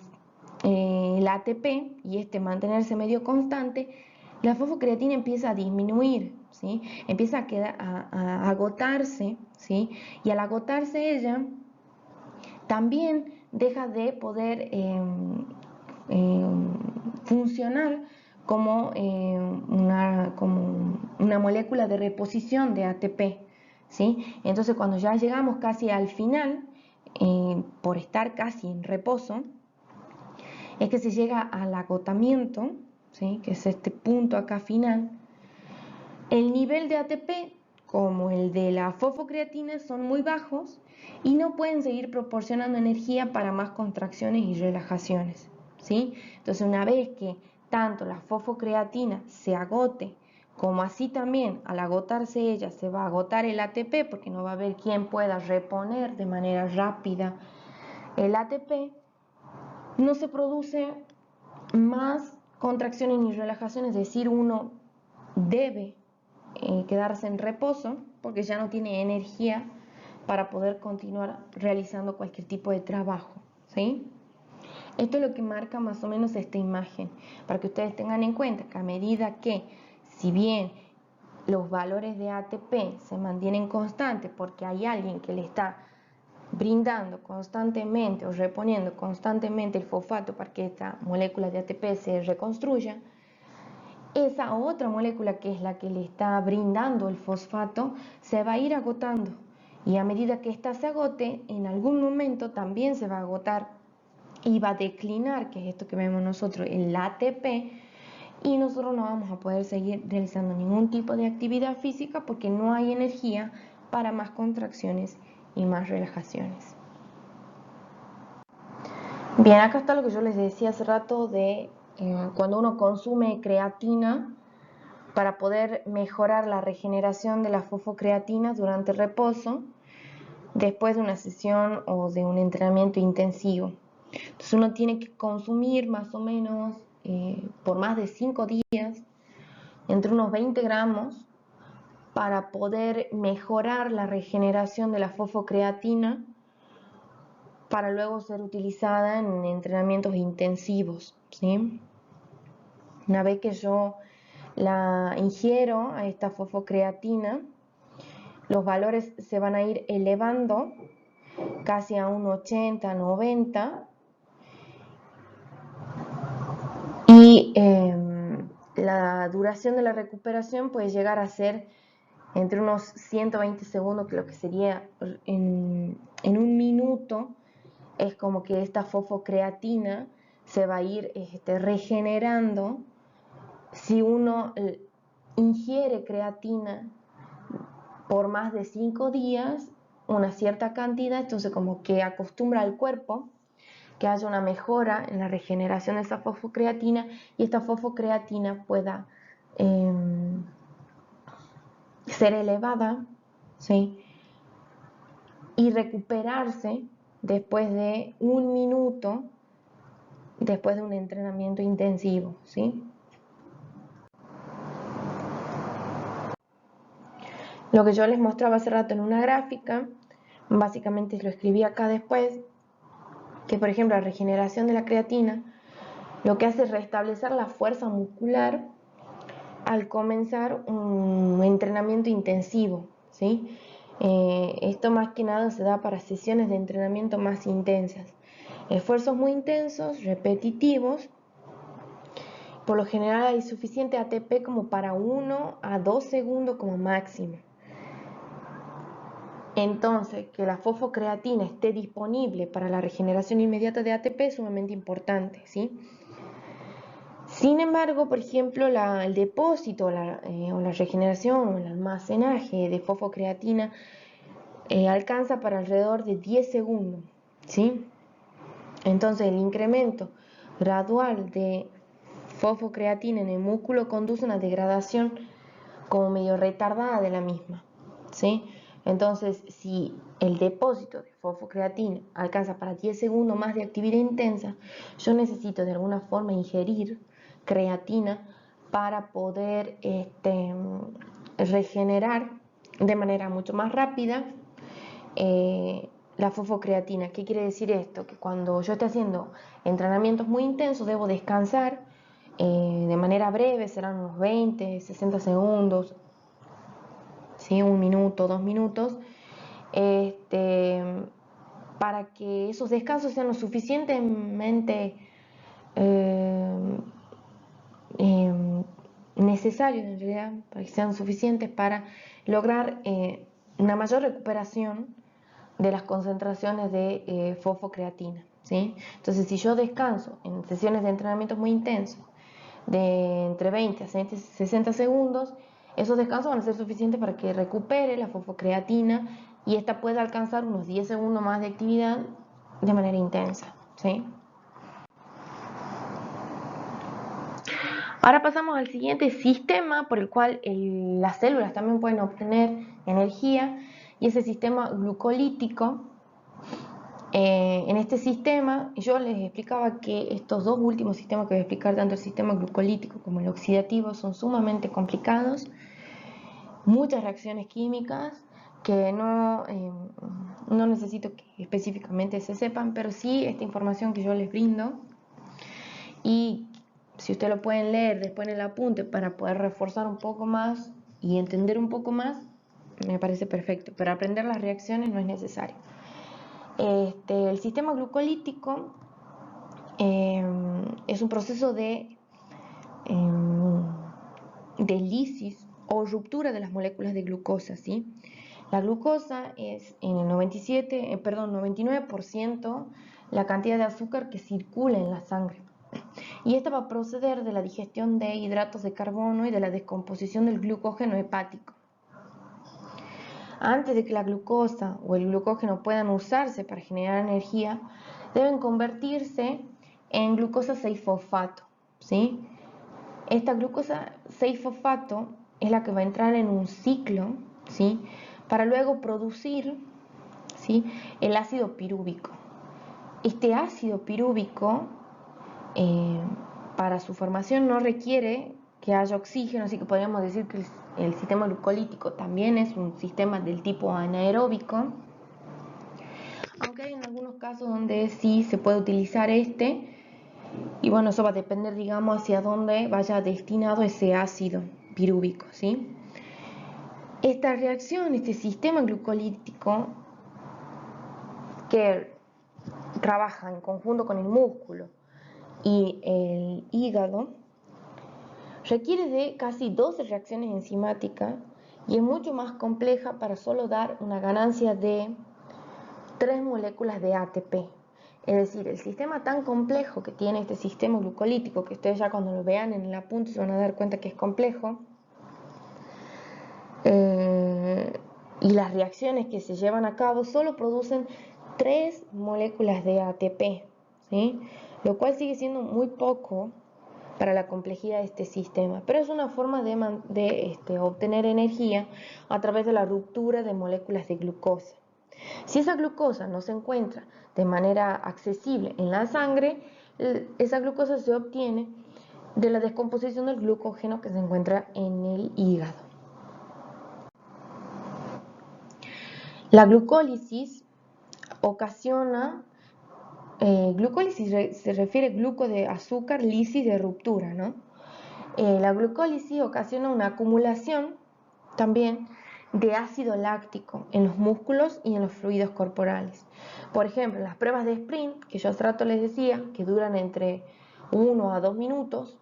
ATP y mantenerse medio constante, la fosfocreatina empieza a disminuir, ¿sí? Empieza a agotarse, ¿sí? Y al agotarse ella, también deja de poder funcionar como una molécula de reposición de ATP, ¿sí? Entonces cuando ya llegamos casi al final, por estar casi en reposo, es que se llega al agotamiento, ¿sí? Que es este punto acá final. El nivel de ATP como el de la fosfocreatina son muy bajos y no pueden seguir proporcionando energía para más contracciones y relajaciones, ¿sí? Entonces una vez que tanto la fosfocreatina se agote, como así también al agotarse ella se va a agotar el ATP, porque no va a haber quien pueda reponer de manera rápida el ATP, no se produce más contracciones ni relajaciones, es decir, uno debe quedarse en reposo porque ya no tiene energía para poder continuar realizando cualquier tipo de trabajo, ¿sí? Esto es lo que marca más o menos esta imagen, para que ustedes tengan en cuenta que a medida que, si bien los valores de ATP se mantienen constantes porque hay alguien que le está brindando constantemente o reponiendo constantemente el fosfato para que esta molécula de ATP se reconstruya, esa otra molécula que es la que le está brindando el fosfato se va a ir agotando, y a medida que ésta se agote, en algún momento también se va a agotar y va a declinar, que es esto que vemos nosotros, el ATP, y nosotros no vamos a poder seguir realizando ningún tipo de actividad física porque no hay energía para más contracciones y más relajaciones. Bien, acá está lo que yo les decía hace rato de cuando uno consume creatina para poder mejorar la regeneración de la fosfocreatina durante el reposo, después de una sesión o de un entrenamiento intensivo. Entonces uno tiene que consumir más o menos por más de 5 días entre unos 20 gramos para poder mejorar la regeneración de la fosfocreatina para luego ser utilizada en entrenamientos intensivos, ¿sí? Una vez que yo la ingiero a esta fosfocreatina, los valores se van a ir elevando casi a un 80, 90, y la duración de la recuperación puede llegar a ser entre unos 120 segundos, que lo que sería en un minuto, es como que esta fosfocreatina se va a ir regenerando. Si uno ingiere creatina por más de 5 días, una cierta cantidad, entonces como que acostumbra al cuerpo que haya una mejora en la regeneración de esa fosfocreatina y esta fosfocreatina pueda ser elevada, ¿sí? Y recuperarse después de un minuto, después de un entrenamiento intensivo, ¿sí? Lo que yo les mostraba hace rato en una gráfica, básicamente lo escribí acá después, que por ejemplo la regeneración de la creatina lo que hace es restablecer la fuerza muscular al comenzar un entrenamiento intensivo, ¿sí? Esto más que nada se da para sesiones de entrenamiento más intensas. Esfuerzos muy intensos, repetitivos. Por lo general hay suficiente ATP como para 1 a 2 segundos como máximo. Entonces, que la fosfocreatina esté disponible para la regeneración inmediata de ATP es sumamente importante, ¿sí? Sin embargo, por ejemplo, el depósito o la regeneración o el almacenaje de fosfocreatina alcanza para alrededor de 10 segundos, ¿sí? Entonces, el incremento gradual de fosfocreatina en el músculo conduce a una degradación como medio retardada de la misma, ¿sí? Entonces, si el depósito de fosfocreatina alcanza para 10 segundos más de actividad intensa, yo necesito de alguna forma ingerir creatina para poder regenerar de manera mucho más rápida la fosfocreatina. ¿Qué quiere decir esto? Que cuando yo esté haciendo entrenamientos muy intensos debo descansar de manera breve, serán unos 20, 60 segundos, ¿sí? 1 minuto, 2 minutos, para que esos descansos sean lo suficientemente necesarios en realidad, para que sean suficientes para lograr una mayor recuperación de las concentraciones de fosfocreatina, ¿sí? Entonces, si yo descanso en sesiones de entrenamiento muy intensos, de entre 20 a 60 segundos, esos descansos van a ser suficientes para que recupere la fosfocreatina y esta pueda alcanzar unos 10 segundos más de actividad de manera intensa, ¿sí? Ahora pasamos al siguiente sistema por el cual las células también pueden obtener energía, y es el sistema glucolítico. En este sistema, yo les explicaba que estos dos últimos sistemas que voy a explicar, tanto el sistema glucolítico como el oxidativo, son sumamente complicados, muchas reacciones químicas que no necesito que específicamente se sepan, pero sí esta información que yo les brindo, y si ustedes lo pueden leer después en el apunte para poder reforzar un poco más y entender un poco más, me parece perfecto. Para aprender las reacciones no es necesario. El sistema glucolítico es un proceso de lisis o ruptura de las moléculas de glucosa, ¿sí? La glucosa es en el 99% la cantidad de azúcar que circula en la sangre. Y esta va a proceder de la digestión de hidratos de carbono y de la descomposición del glucógeno hepático. Antes de que la glucosa o el glucógeno puedan usarse para generar energía, deben convertirse en glucosa 6-fosfato, ¿sí? Esta glucosa 6-fosfato es la que va a entrar en un ciclo, ¿sí? Para luego producir, ¿sí?, el ácido pirúvico. Este ácido pirúvico, para su formación no requiere que haya oxígeno, así que podríamos decir que el sistema glucolítico también es un sistema del tipo anaeróbico, aunque hay en algunos casos donde sí se puede utilizar y bueno, eso va a depender, digamos, hacia dónde vaya destinado ese ácido pirúvico, ¿sí? Esta reacción, este sistema glucolítico que trabaja en conjunto con el músculo y el hígado, requiere de casi 12 reacciones enzimáticas y es mucho más compleja para solo dar una ganancia de 3 moléculas de ATP. Es decir, el sistema tan complejo que tiene este sistema glucolítico, que ustedes ya cuando lo vean en el apunte se van a dar cuenta que es complejo, y las reacciones que se llevan a cabo solo producen 3 moléculas de ATP, ¿sí? Lo cual sigue siendo muy poco para la complejidad de este sistema, pero es una forma de obtener energía a través de la ruptura de moléculas de glucosa. Si esa glucosa no se encuentra de manera accesible en la sangre, esa glucosa se obtiene de la descomposición del glucógeno que se encuentra en el hígado. La glucólisis ocasiona, glucólisis se refiere gluco de azúcar, lisis de ruptura, ¿no? La glucólisis ocasiona una acumulación también de ácido láctico en los músculos y en los fluidos corporales. Por ejemplo, en las pruebas de sprint, que yo hace rato les decía, que duran entre 1 a 2 minutos,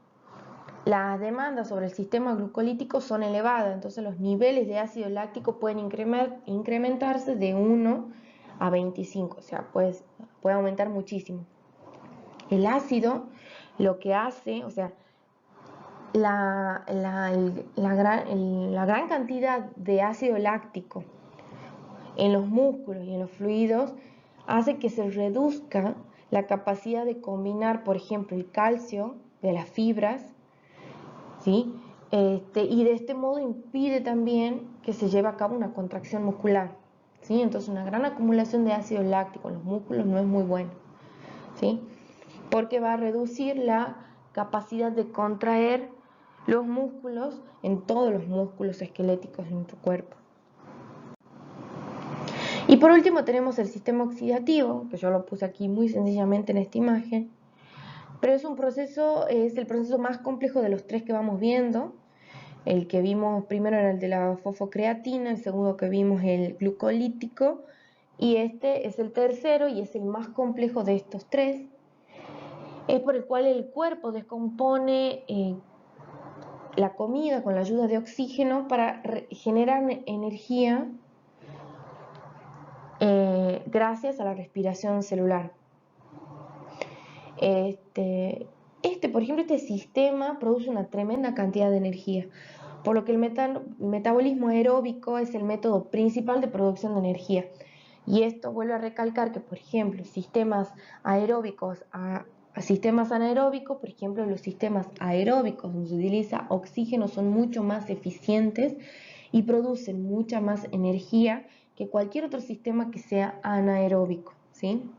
las demandas sobre el sistema glucolítico son elevadas, entonces los niveles de ácido láctico pueden incrementarse de 1 a 25, o sea, puede aumentar muchísimo. El ácido lo que hace, o sea, la gran cantidad de ácido láctico en los músculos y en los fluidos hace que se reduzca la capacidad de combinar, por ejemplo, el calcio de las fibras, ¿sí?, y de este modo impide también que se lleve a cabo una contracción muscular, ¿sí? Entonces una gran acumulación de ácido láctico en los músculos no es muy bueno, ¿sí? Porque va a reducir la capacidad de contraer los músculos en todos los músculos esqueléticos de nuestro cuerpo. Y por último tenemos el sistema oxidativo, que yo lo puse aquí muy sencillamente en esta imagen, pero es el proceso más complejo de los tres que vamos viendo. El que vimos primero era el de la fosfocreatina, el segundo que vimos el glucolítico, y este es el tercero y es el más complejo de estos tres. Es por el cual el cuerpo descompone la comida con la ayuda de oxígeno para generar energía gracias a la respiración celular. Por ejemplo, este sistema produce una tremenda cantidad de energía, por lo que el metabolismo aeróbico es el método principal de producción de energía. Y esto vuelve a recalcar que, por ejemplo, sistemas aeróbicos a sistemas anaeróbicos, por ejemplo, los sistemas aeróbicos donde se utiliza oxígeno son mucho más eficientes y producen mucha más energía que cualquier otro sistema que sea anaeróbico, ¿sí?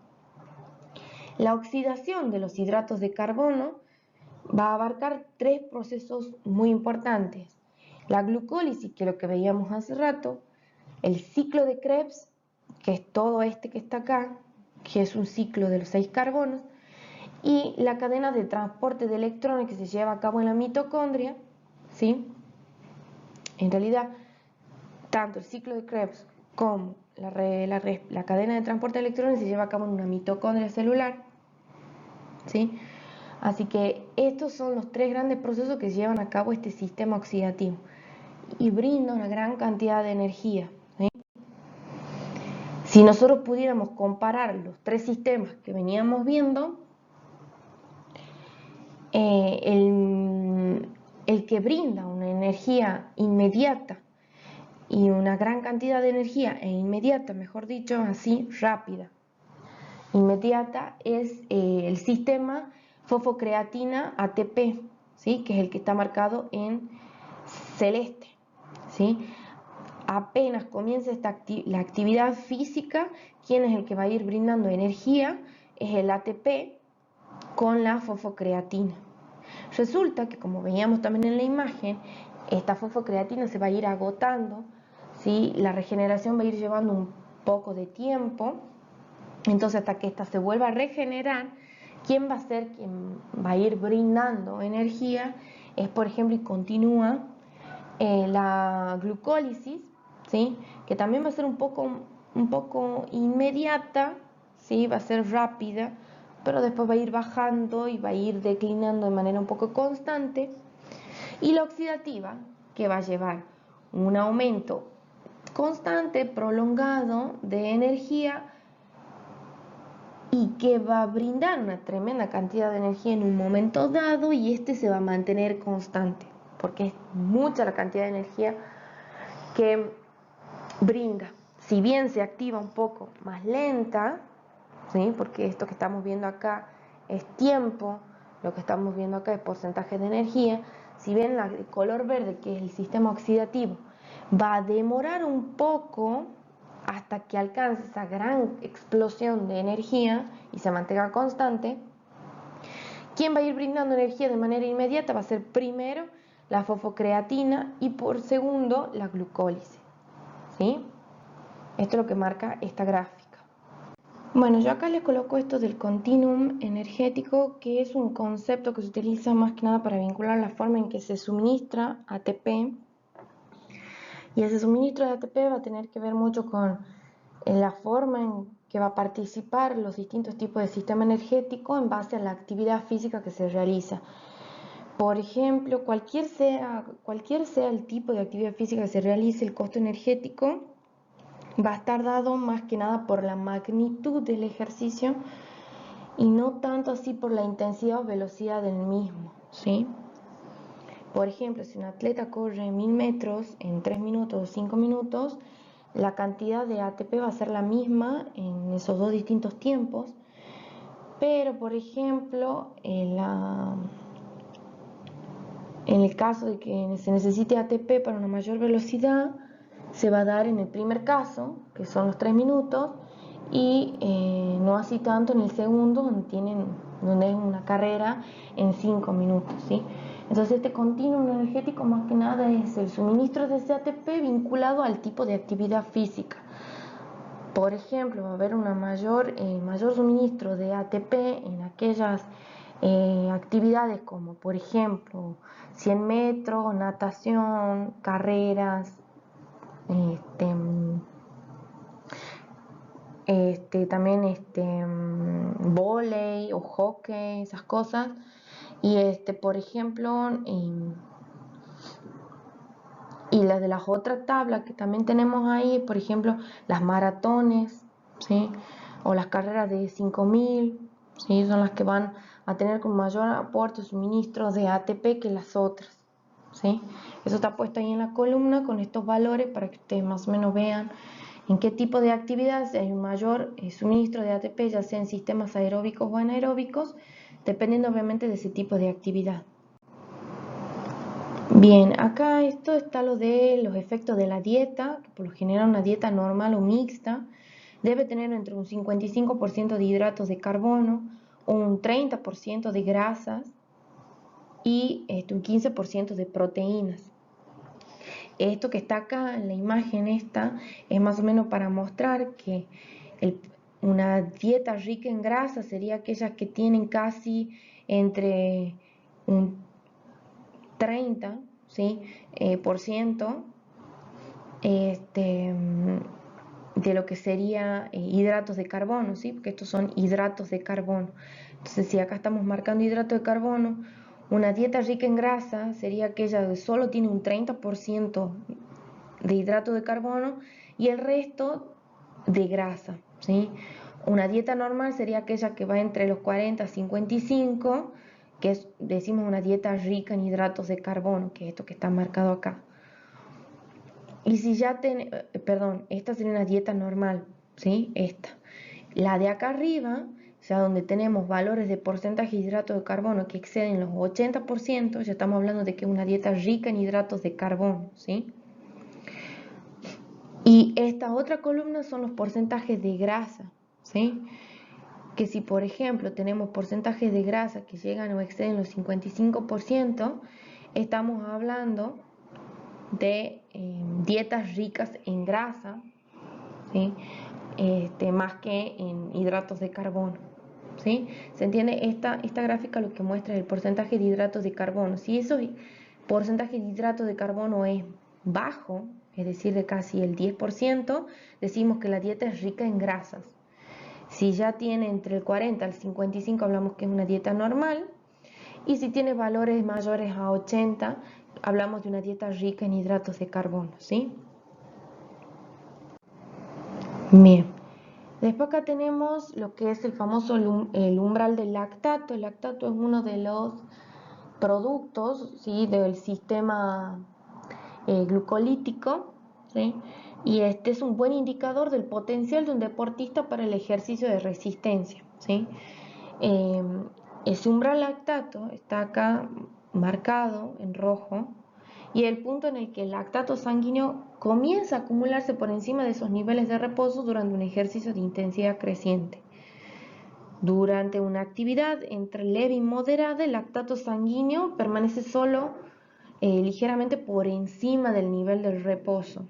La oxidación de los hidratos de carbono va a abarcar tres procesos muy importantes. La glucólisis, que es lo que veíamos hace rato, el ciclo de Krebs, que es todo este que está acá, que es un ciclo de los 6 carbonos, y la cadena de transporte de electrones que se lleva a cabo en la mitocondria, ¿sí? En realidad, tanto el ciclo de Krebs como la cadena de transporte de electrones se lleva a cabo en una mitocondria celular, ¿sí? Así que estos son los tres grandes procesos que llevan a cabo este sistema oxidativo y brinda una gran cantidad de energía, ¿sí? Si nosotros pudiéramos comparar los tres sistemas que veníamos viendo, el que brinda una energía inmediata y una gran cantidad de energía e inmediata, mejor dicho, así rápida, inmediata, es el sistema fosfocreatina ATP, ¿sí? Que es el que está marcado en celeste, ¿sí? Apenas comienza la actividad física, ¿quién es el que va a ir brindando energía? Es el ATP con la fosfocreatina. Resulta que, como veíamos también en la imagen, esta fosfocreatina se va a ir agotando, ¿sí? La regeneración va a ir llevando un poco de tiempo, entonces hasta que esta se vuelva a regenerar, ¿quién va a ser quien va a ir brindando energía? Es, por ejemplo, y continúa la glucólisis, ¿sí? Que también va a ser un poco inmediata, ¿sí? Va a ser rápida, pero después va a ir bajando y va a ir declinando de manera un poco constante. Y la oxidativa, que va a llevar un aumento constante, prolongado de energía y que va a brindar una tremenda cantidad de energía en un momento dado, y este se va a mantener constante, porque es mucha la cantidad de energía que brinda. Si bien se activa un poco más lenta, ¿sí? Porque esto que estamos viendo acá es tiempo, lo que estamos viendo acá es porcentaje de energía. Si bien el color verde, que es el sistema oxidativo, va a demorar un poco hasta que alcance esa gran explosión de energía y se mantenga constante, quien va a ir brindando energía de manera inmediata va a ser primero la fosfocreatina y por segundo la glucólisis, ¿sí? Esto es lo que marca esta gráfica. Bueno, yo acá les coloco esto del continuum energético, que es un concepto que se utiliza más que nada para vincular la forma en que se suministra ATP. Y ese suministro de ATP va a tener que ver mucho con la forma en que va a participar los distintos tipos de sistema energético en base a la actividad física que se realiza. Por ejemplo, cualquier sea el tipo de actividad física que se realice, el costo energético va a estar dado más que nada por la magnitud del ejercicio y no tanto así por la intensidad o velocidad del mismo, ¿sí? Por ejemplo, si un atleta corre 1000 metros en 3 minutos o 5 minutos, la cantidad de ATP va a ser la misma en esos dos distintos tiempos, pero por ejemplo, En el caso de que se necesite ATP para una mayor velocidad, se va a dar en el primer caso, que son los 3 minutos, y no así tanto en el segundo, donde es una carrera en 5 minutos, ¿sí? Entonces este continuum energético más que nada es el suministro de ese ATP vinculado al tipo de actividad física. Por ejemplo, va a haber una mayor suministro de ATP en aquellas actividades como por ejemplo 100 metros, natación, carreras, también vóley o hockey, esas cosas. Y por ejemplo, y las de las otras tablas que también tenemos ahí, por ejemplo, las maratones, ¿sí? O las carreras de 5000, ¿sí? Son las que van a tener con mayor aporte o suministro de ATP que las otras, ¿sí? Eso está puesto ahí en la columna con estos valores para que ustedes más o menos vean en qué tipo de actividades hay un mayor suministro de ATP, ya sea en sistemas aeróbicos o anaeróbicos, dependiendo obviamente de ese tipo de actividad. Bien, acá esto está lo de los efectos de la dieta, que por lo general una dieta normal o mixta debe tener entre un 55% de hidratos de carbono, un 30% de grasas y un 15% de proteínas. Esto que está acá en la imagen esta es más o menos para mostrar que una dieta rica en grasa sería aquellas que tienen casi entre un 30, ¿sí? por ciento de lo que sería hidratos de carbono, ¿sí? Porque estos son hidratos de carbono. Entonces, si acá estamos marcando hidratos de carbono, una dieta rica en grasa sería aquella que solo tiene un 30% de hidratos de carbono y el resto de grasa, ¿sí? Una dieta normal sería aquella que va entre los 40 a 55, que es, decimos, una dieta rica en hidratos de carbono, que es esto que está marcado acá. Y si ya esta sería una dieta normal, ¿sí? Esta. La de acá arriba, o sea, donde tenemos valores de porcentaje de hidratos de carbono que exceden los 80%, ya estamos hablando de que es una dieta rica en hidratos de carbono, ¿sí? Y esta otra columna son los porcentajes de grasa, ¿sí? Que si, por ejemplo, tenemos porcentajes de grasa que llegan o exceden los 55%, estamos hablando de dietas ricas en grasa, ¿sí? Más que en hidratos de carbono, ¿sí? ¿Se entiende? Esta gráfica lo que muestra es el porcentaje de hidratos de carbono. Si ese porcentaje de hidratos de carbono es bajo, es decir, de casi el 10%, decimos que la dieta es rica en grasas. Si ya tiene entre el 40 al 55, hablamos que es una dieta normal. Y si tiene valores mayores a 80, hablamos de una dieta rica en hidratos de carbono, ¿sí? Bien. Después acá tenemos lo que es el famoso el umbral del lactato. El lactato es uno de los productos, ¿sí? Del sistema glucolítico, ¿sí? Y este es un buen indicador del potencial de un deportista para el ejercicio de resistencia, ¿sí? Ese umbral lactato está acá marcado en rojo y el punto en el que el lactato sanguíneo comienza a acumularse por encima de esos niveles de reposo durante un ejercicio de intensidad creciente. Durante una actividad entre leve y moderada, el lactato sanguíneo permanece solo ligeramente por encima del nivel del reposo,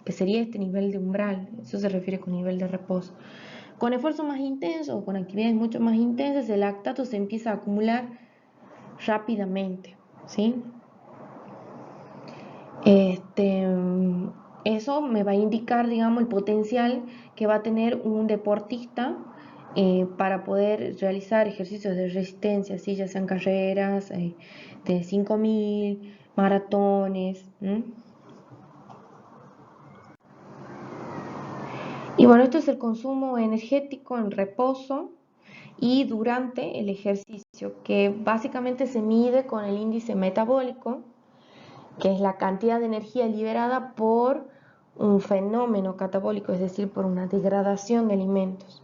que sería este nivel de umbral. Eso se refiere con nivel de reposo. Con esfuerzo más intenso o con actividades mucho más intensas, el lactato se empieza a acumular rápidamente, ¿sí? Eso me va a indicar, digamos, el potencial que va a tener un deportista para poder realizar ejercicios de resistencia, ¿sí? Ya sean carreras de 5000, maratones. Y bueno, esto es el consumo energético en reposo y durante el ejercicio, que básicamente se mide con el índice metabólico, que es la cantidad de energía liberada por un fenómeno catabólico, es decir, por una degradación de alimentos.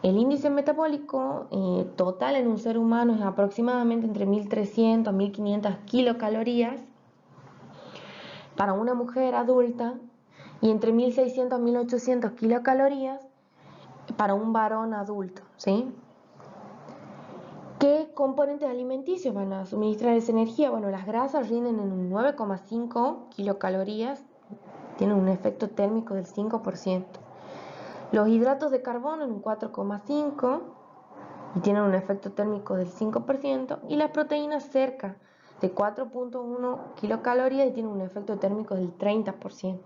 El índice metabólico total en un ser humano es aproximadamente entre 1300 a 1500 kilocalorías para una mujer adulta y entre 1600 a 1800 kilocalorías para un varón adulto, ¿sí? ¿Qué componentes alimenticios van a suministrar esa energía? Bueno, las grasas rinden en un 9,5 kilocalorías, tienen un efecto térmico del 5%. Los hidratos de carbono en un 4,5 y tienen un efecto térmico del 5%. Y las proteínas cerca de 4,1 kilocalorías y tienen un efecto térmico del 30%.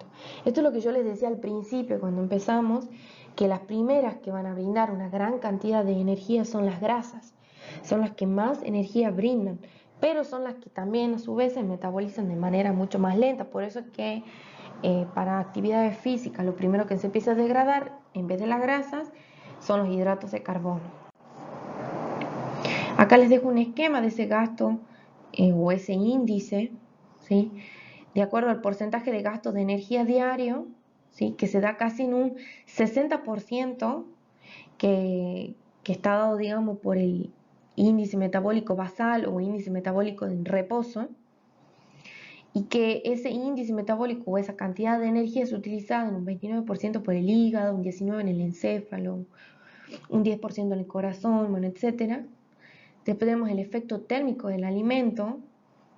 Esto es lo que yo les decía al principio cuando empezamos, que las primeras que van a brindar una gran cantidad de energía son las grasas. Son las que más energía brindan, pero son las que también a su vez se metabolizan de manera mucho más lenta. Por eso es que para actividades físicas lo primero que se empieza a degradar en vez de las grasas son los hidratos de carbono. Acá les dejo un esquema de ese gasto o ese índice, ¿sí? De acuerdo al porcentaje de gasto de energía diario, ¿sí? Que se da casi en un 60% que está dado, digamos, por el índice metabólico basal o índice metabólico en reposo, y que ese índice metabólico o esa cantidad de energía es utilizada en un 29% por el hígado, un 19% en el encéfalo, un 10% en el corazón, bueno, etc. Después tenemos el efecto térmico del alimento,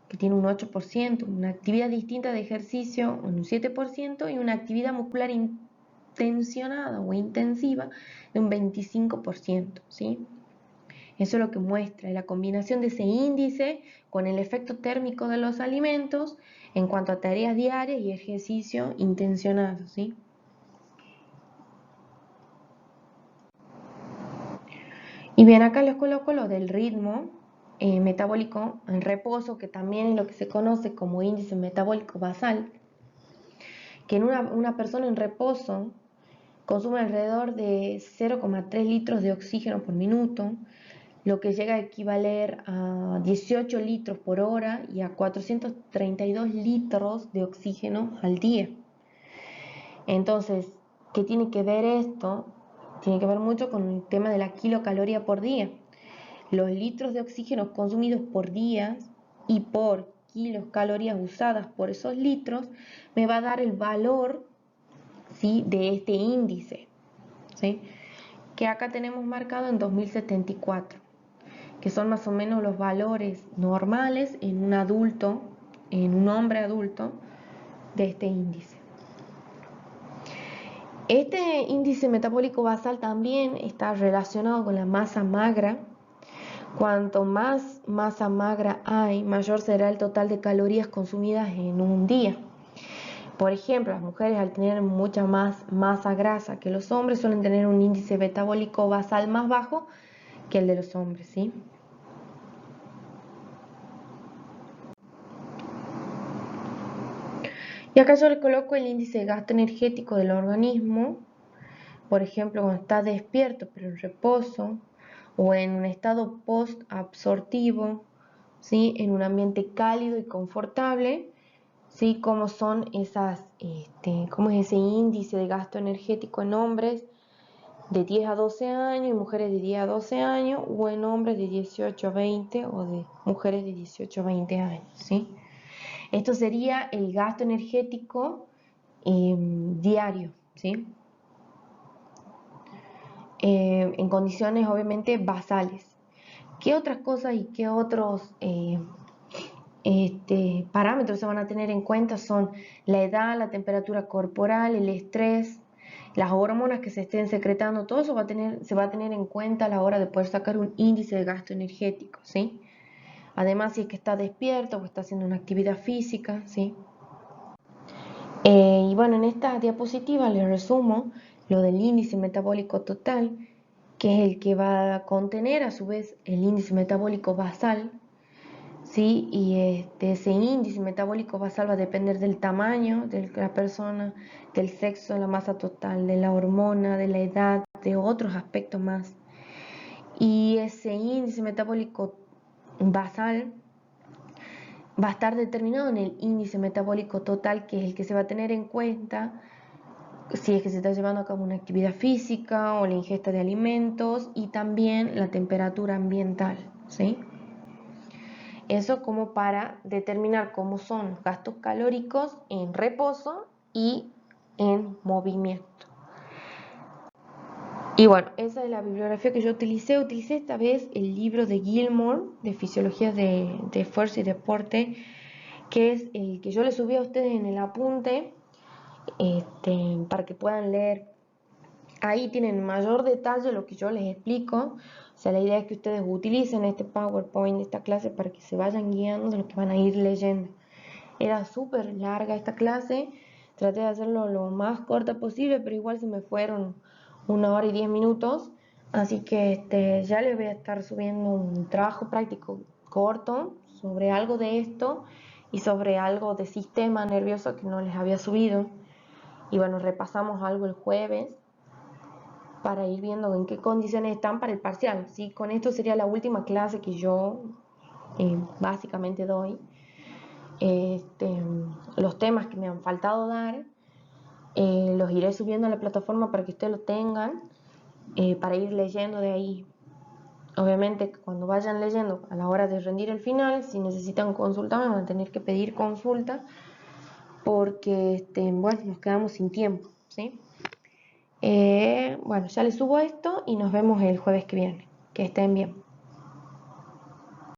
que tiene un 8%, una actividad distinta de ejercicio en un 7% y una actividad muscular intencionada o intensiva de un 25%, ¿sí? Eso es lo que muestra la combinación de ese índice con el efecto térmico de los alimentos en cuanto a tareas diarias y ejercicio intencionado, ¿sí? Y bien, acá les coloco lo del ritmo metabólico en reposo, que también es lo que se conoce como índice metabólico basal, que en una persona en reposo consume alrededor de 0,3 litros de oxígeno por minuto, lo que llega a equivaler a 18 litros por hora y a 432 litros de oxígeno al día. Entonces, ¿qué tiene que ver esto? Tiene que ver mucho con el tema de la kilocaloría por día. Los litros de oxígeno consumidos por día y por kilos calorías usadas por esos litros me va a dar el valor, ¿sí?, de este índice, ¿sí?, que acá tenemos marcado en 2074, que son más o menos los valores normales en un adulto, en un hombre adulto, de este índice. Este índice metabólico basal también está relacionado con la masa magra. Cuanto más masa magra hay, mayor será el total de calorías consumidas en un día. Por ejemplo, las mujeres, al tener mucha más masa grasa que los hombres, suelen tener un índice metabólico basal más bajo que el de los hombres, ¿sí? Y acá yo le coloco el índice de gasto energético del organismo, por ejemplo, cuando está despierto pero en reposo, o en un estado post-absortivo, ¿sí?, en un ambiente cálido y confortable, ¿sí?, cómo son cómo es ese índice de gasto energético en hombres de 10 a 12 años y mujeres de 10 a 12 años, o en hombres de 18 a 20 o de mujeres de 18 a 20 años, ¿sí? Esto sería el gasto energético diario, ¿sí?, en condiciones obviamente basales. ¿Qué otras cosas y qué otros parámetros se van a tener en cuenta? Son la edad, la temperatura corporal, el estrés, las hormonas que se estén secretando. Todo eso se va a tener en cuenta a la hora de poder sacar un índice de gasto energético, ¿sí? Además, si es que está despierto o está haciendo una actividad física, ¿sí? Y bueno, en esta diapositiva les resumo lo del índice metabólico total, que es el que va a contener a su vez el índice metabólico basal, ¿sí? Y ese índice metabólico basal va a depender del tamaño de la persona, del sexo, de la masa total, de la hormona, de la edad, de otros aspectos más. Y ese índice metabólico basal va a estar determinado en el índice metabólico total, que es el que se va a tener en cuenta si es que se está llevando a cabo una actividad física o la ingesta de alimentos y también la temperatura ambiental, ¿sí? Eso como para determinar cómo son los gastos calóricos en reposo y en movimiento. Y bueno, esa es la bibliografía que yo utilicé. Utilicé esta vez el libro de Gilmore de Fisiología de Esfuerzo y Deporte, que es el que yo les subí a ustedes en el apunte, para que puedan leer. Ahí tienen mayor detalle lo que yo les explico. O sea, la idea es que ustedes utilicen este PowerPoint de esta clase para que se vayan guiando de lo que van a ir leyendo. Era súper larga esta clase, traté de hacerlo lo más corta posible, pero igual se me fueron 1 hora y 10 minutos. Así que ya les voy a estar subiendo un trabajo práctico corto sobre algo de esto y sobre algo de sistema nervioso que no les había subido. Y bueno, repasamos algo el jueves para ir viendo en qué condiciones están para el parcial, ¿sí? Con esto sería la última clase que yo básicamente doy. Los temas que me han faltado dar, los iré subiendo a la plataforma para que ustedes lo tengan, para ir leyendo de ahí. Obviamente, cuando vayan leyendo a la hora de rendir el final, si necesitan consulta, me van a tener que pedir consulta, porque bueno, nos quedamos sin tiempo, ¿sí? Bueno, ya les subo esto y nos vemos el jueves que viene. Que estén bien.